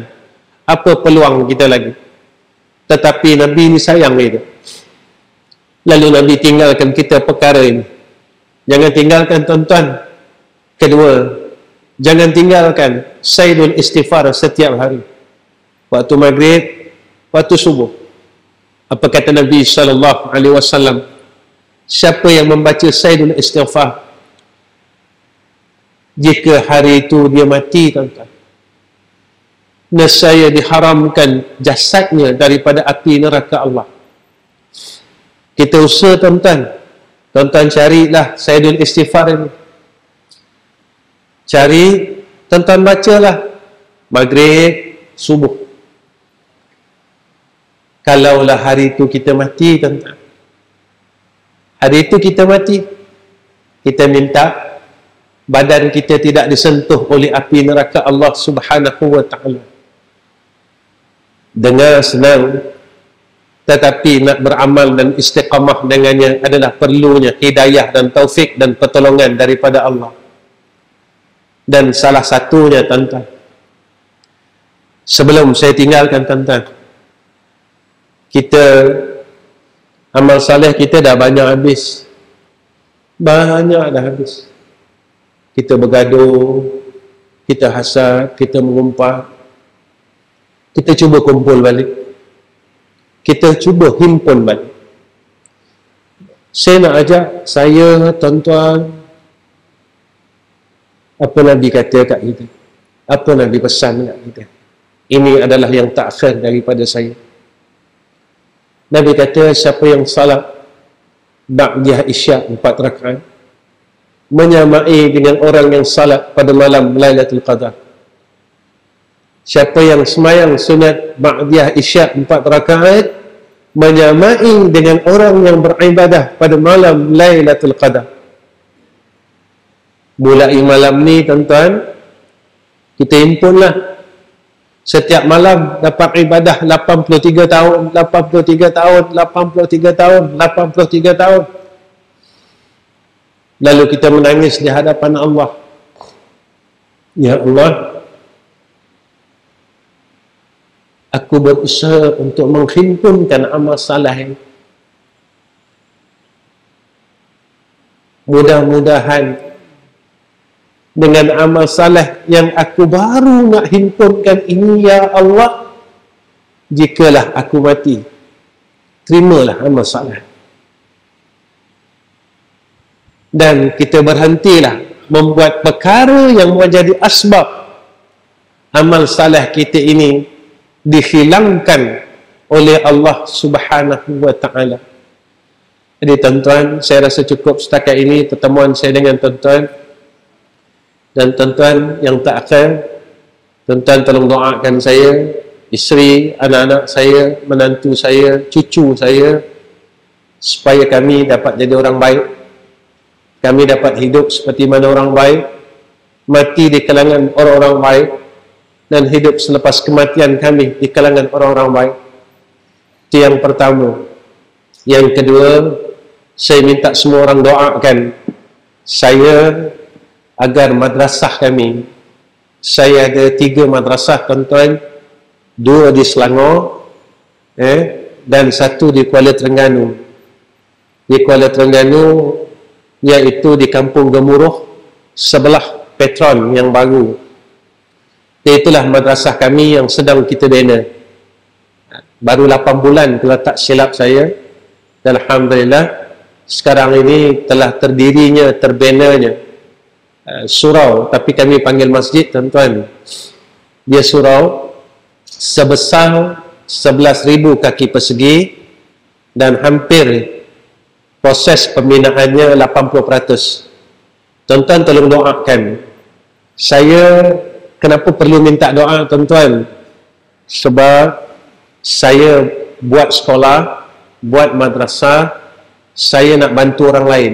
apa peluang kita lagi? Tetapi Nabi ini sayang itu. Lalu Nabi tinggalkan kita perkara ini. Jangan tinggalkan tuan-tuan. Kedua, jangan tinggalkan sayyidul istighfar setiap hari. Waktu maghrib, waktu subuh. Apa kata Nabi SAW? Siapa yang membaca sayyidul istighfar, jika hari itu dia mati, tuan-tuan, nescaya diharamkan jasadnya daripada api neraka Allah. Kita usaha tuan-tuan, tuan-tuan carilah sayyidul istighfar ini. Cari, tuan-tuan bacalah maghrib, subuh. Kalaulah hari itu kita mati, tuan-tuan, hari itu kita mati, kita minta badan kita tidak disentuh oleh api neraka Allah Subhanahu wa ta'ala. Dengar senang, tetapi nak beramal dan istiqamah dengannya adalah perlunya hidayah dan taufik dan pertolongan daripada Allah. Dan salah satunya, tuan-tuan, sebelum saya tinggalkan tuan-tuan, kita, amal saleh kita dah banyak habis. Banyak dah habis. Kita bergaduh, kita hasad, kita mengumpat. Kita cuba kumpul balik. Kita cuba himpun balik. Saya nak ajak saya, tuan-tuan, apa Nabi kata kat kita? Apa Nabi pesan kat kita? Ini adalah yang terakhir daripada saya. Nabi kata, siapa yang salat ba'diyah isyak 4 rakaat, menyamai dengan orang yang salat pada malam Lailatul Qadar. Siapa yang semayang sunat ba'diyah isyak 4 rakaat, menyamai dengan orang yang beribadah pada malam Lailatul Qadar. Mulai malam ni, tuan-tuan, kita himpunlah. Setiap malam dapat ibadah 83 tahun, 83 tahun, 83 tahun, 83 tahun. Lalu kita menangis di hadapan Allah. Ya Allah, aku berusaha untuk menghimpunkan amal saleh. Mudah-mudahan dengan amal saleh yang aku baru nak himpunkan ini, ya Allah, jikalah aku mati, terimalah amal saleh. Dan kita berhentilah membuat perkara yang menjadi asbab amal saleh kita ini dihilangkan oleh Allah Subhanahu wa Ta'ala. Jadi tuan-tuan, saya rasa cukup setakat ini pertemuan saya dengan tuan-tuan. Dan tuan-tuan yang tak akan, tuan-tuan tolong doakan saya, isteri, anak-anak saya, menantu saya, cucu saya, supaya kami dapat jadi orang baik. Kami dapat hidup seperti mana orang baik, mati di kalangan orang-orang baik, dan hidup selepas kematian kami di kalangan orang-orang baik. Itu yang pertama. Yang kedua, saya minta semua orang doakan saya agar madrasah kami, saya ada 3 madrasah tuan-tuan, 2 di Selangor dan 1 di Kuala Terengganu. Di Kuala Terengganu iaitu di Kampung Gemuruh sebelah Petron yang baru. Itulah madrasah kami yang sedang kita bina. Baru 8 bulan kalau tak silap saya. Dan alhamdulillah sekarang ini telah terbinanya surau, tapi kami panggil masjid tuan-tuan. Dia surau sebesar 11,000 kaki persegi dan hampir proses pembinaannya 80%. Tuan-tuan tolong doakan. Saya kenapa perlu minta doa tuan-tuan? Sebab saya buat sekolah, buat madrasah, saya nak bantu orang lain.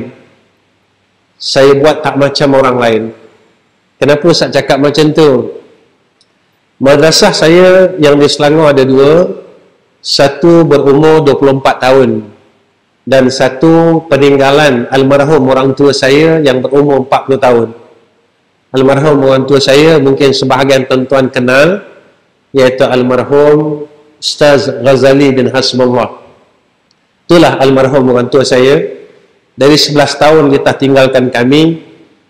Saya buat tak macam orang lain. Kenapa saya cakap macam tu? Madrasah saya yang di Selangor ada 2. Satu berumur 24 tahun dan satu peninggalan almarhum orang tua saya yang berumur 40 tahun. Almarhum orang tua saya mungkin sebahagian tuan-tuan kenal, iaitu almarhum Ustaz Ghazali bin Hasbullah. Itulah almarhum orang tua saya. Dari 11 tahun dia tak tinggalkan kami,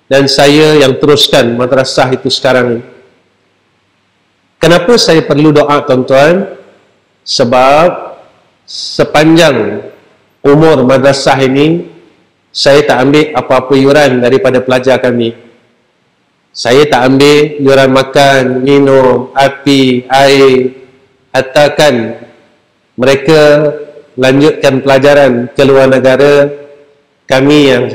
dan saya yang teruskan madrasah itu sekarang. Kenapa saya perlu doa tuan-tuan? Sebab sepanjang umur madrasah ini saya tak ambil apa-apa yuran daripada pelajar kami. Saya tak ambil yuran makan, minum, api, air. Katakan mereka lanjutkan pelajaran ke luar negara, kami yang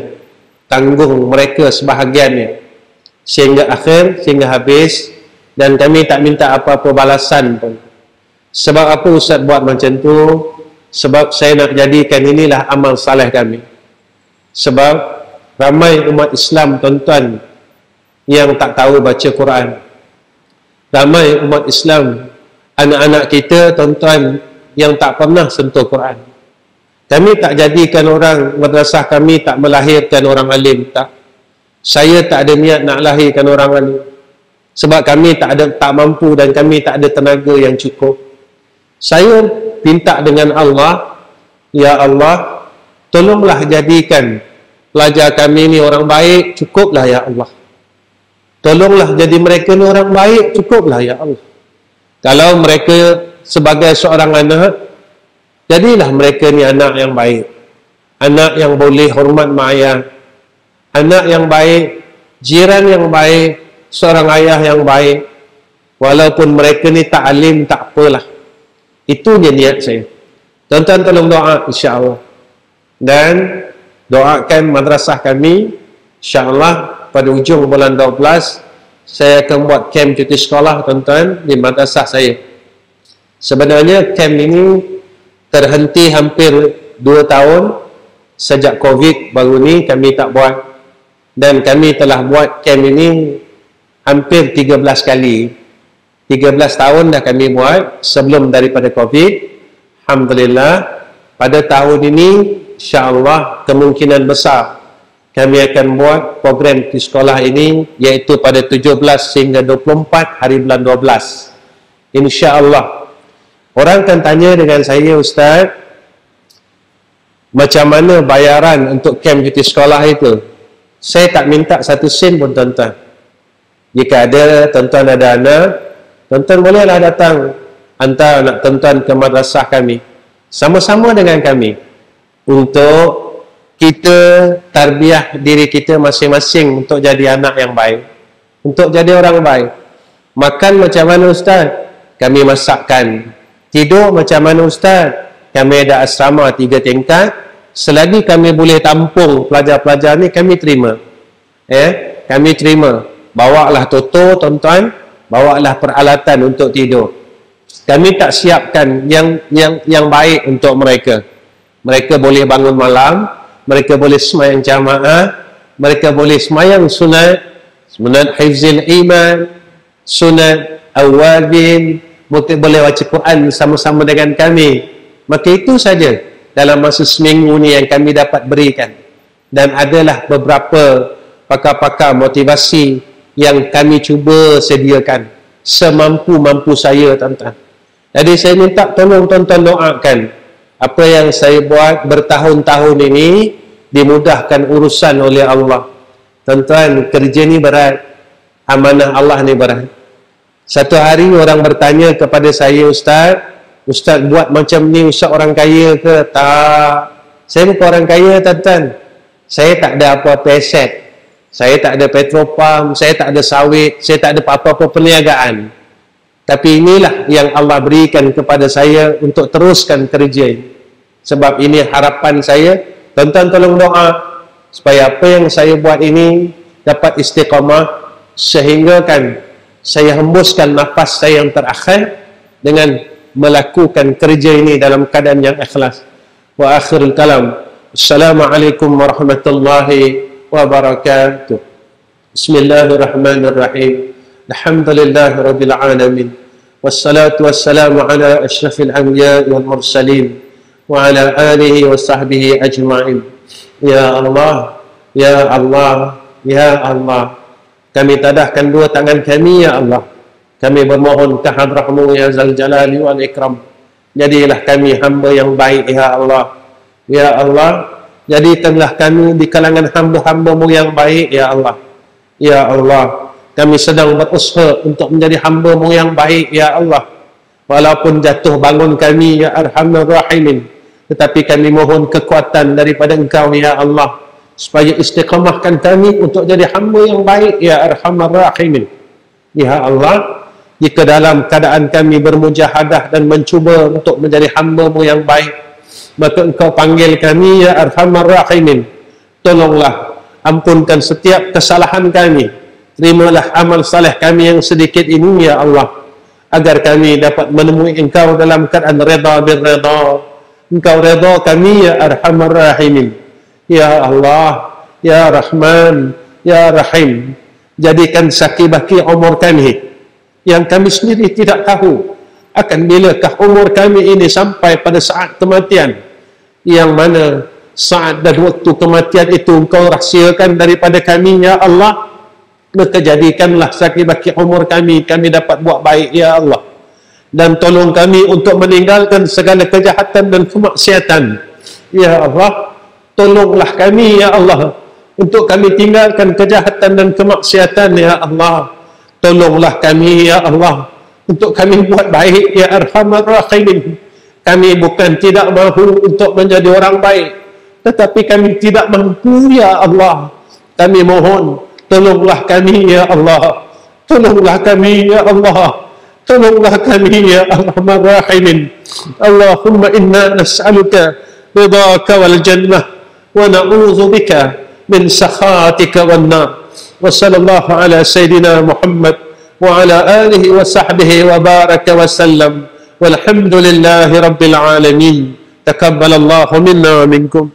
tanggung mereka sebahagiannya sehingga akhir, sehingga habis, dan kami tak minta apa-apa balasan pun. Sebab apa Ustaz buat macam tu? Sebab saya nak jadikan inilah amal saleh kami. Sebab ramai umat Islam tuan-tuan yang tak tahu baca Quran. Ramai umat Islam, anak-anak kita tuan-tuan yang tak pernah sentuh Quran. Kami tak jadikan orang, madrasah kami tak melahirkan orang alim, tak. Saya tak ada niat nak lahirkan orang alim. Sebab kami tak mampu dan kami tak ada tenaga yang cukup. Saya minta dengan Allah, ya Allah, tolonglah jadikan pelajar kami ni orang baik, cukuplah ya Allah. Tolonglah jadi mereka ni orang baik, cukuplah ya Allah. Kalau mereka sebagai seorang anak, jadilah mereka ni anak yang baik, anak yang boleh hormat mak ayah, anak yang baik, jiran yang baik, seorang ayah yang baik. Walaupun mereka ni tak alim, tak apalah. Itu je niat saya. Tuan-tuan tolong doa insya-Allah. Dan doakan madrasah kami, insya-Allah pada ujung bulan 12 saya akan buat camp cuti sekolah tuan-tuan di madrasah saya. Sebenarnya camp ini terhenti hampir 2 tahun sejak Covid baru ni kami tak buat, dan kami telah buat camp ini hampir 13 kali. 13 tahun dah kami buat sebelum daripada Covid. Alhamdulillah pada tahun ini insya-Allah kemungkinan besar kami akan buat program di sekolah ini, iaitu pada 17 hingga 24 hari bulan 12 insya-Allah. Orang akan tanya dengan saya, Ustaz, macam mana bayaran untuk camp cuti sekolah itu? Saya tak minta 1 sen pun tuan-tuan. Jika ada tuan-tuan ada anak, tuan-tuan bolehlah datang hantar anak tuan-tuan ke madrasah kami, sama-sama dengan kami, untuk kita tarbiyah diri kita masing-masing untuk jadi anak yang baik, untuk jadi orang baik. Makan macam mana Ustaz? Kami masakkan. Tidur macam mana Ustaz? Kami ada asrama 3 tingkat. Selagi kami boleh tampung pelajar-pelajar ni, kami terima. Kami terima. Bawalah toto, tuan-tuan. Bawalah peralatan untuk tidur. Kami tak siapkan yang baik untuk mereka. Mereka boleh bangun malam, mereka boleh semayang jamaah, mereka boleh semayang sunat hifzil iman, sunat awabin, boleh baca Quran sama-sama dengan kami. Maka itu saja dalam masa seminggu ni yang kami dapat berikan. Dan adalah beberapa pakar-pakar motivasi yang kami cuba sediakan semampu-mampu saya, tuan-tuan. Jadi saya minta tolong tuan-tuan doakan apa yang saya buat bertahun-tahun ini dimudahkan urusan oleh Allah. Tuan-tuan, kerja ni berat, amanah Allah ni berat. Satu hari orang bertanya kepada saya, Ustaz buat macam ni Ustaz orang kaya ke? Tak. Saya bukan orang kaya, tuan-tuan. Saya tak ada apa-apa aset. Saya tak ada petrofam, saya tak ada sawit, saya tak ada apa-apa perniagaan. Tapi inilah yang Allah berikan kepada saya untuk teruskan kerja ini. Sebab ini harapan saya. Tuan-tuan tolong doa supaya apa yang saya buat ini dapat istiqamah, sehingga kan saya hembuskan nafas saya yang terakhir dengan melakukan kerja ini dalam keadaan yang ikhlas. Wa akhirul kalam. Assalamualaikum warahmatullahi wabarakatuh. Bismillahirrahmanirrahim. Alhamdulillahi rabbil alamin. Wassalatu wassalamu ala asyrafil anbiya wal mursalin wa ala alihi wa sahbihi ajma'in. Ya Allah, ya Allah, ya Allah, kami tadahkan dua tangan kami, ya Allah. Kami bermohon ke hadrah-Mu ya Zal Jalali wal Ikram. Jadilah kami hamba yang baik, ya Allah. Ya Allah, jadikanlah kami di kalangan hamba-hamba-Mu yang baik, ya Allah. Ya Allah, kami sedang berusaha untuk menjadi hamba-Mu yang baik, ya Allah. Walaupun jatuh bangun kami, ya Arhamar Rahimin, tetapi kami mohon kekuatan daripada Engkau, ya Allah, supaya istiqamahkan kami untuk jadi hamba yang baik, ya Arhamar Rahimin. Ya Allah, jika dalam keadaan kami bermujahadah dan mencuba untuk menjadi hamba-Mu yang baik, maka Engkau panggil kami, ya Arhamar Rahimin. Tolonglah, ampunkan setiap kesalahan kami. Terimalah amal saleh kami yang sedikit ini, ya Allah, agar kami dapat menemui Engkau dalam keadaan reda birreda. Engkau reda kami, ya Arhamar Rahimin. Ya Allah, ya Rahman, ya Rahim, jadikan saki-baki umur kami yang kami sendiri tidak tahu akan bilakah umur kami ini sampai pada saat kematian, yang mana saat dan waktu kematian itu Engkau rahsiakan daripada kami, ya Allah. Maka jadikanlah saki-baki umur kami dapat buat baik, ya Allah. Dan tolong kami untuk meninggalkan segala kejahatan dan kemaksiatan, ya Allah. Tolonglah kami, ya Allah, untuk kami tinggalkan kejahatan dan kemaksiatan, ya Allah. Tolonglah kami, ya Allah, untuk kami buat baik, ya Arhamar Rahimin. Kami bukan tidak mahu untuk menjadi orang baik, tetapi kami tidak mampu, ya Allah. Kami mohon, tolonglah kami, ya Allah. Tolonglah kami, ya Allah. Tolonglah kami, ya Arhamar Rahimin. Allahumma inna nas'aluka ridhaka wal jannah wa na'udzu bika min sakhatika wan nar. Wa sallallahu ala sayyidina Muhammad wa ala alihi wa sahbihi wa baraka wa sallam. Walhamdulillahi rabbil alamin. Taqabbalallahu minna wa minkum.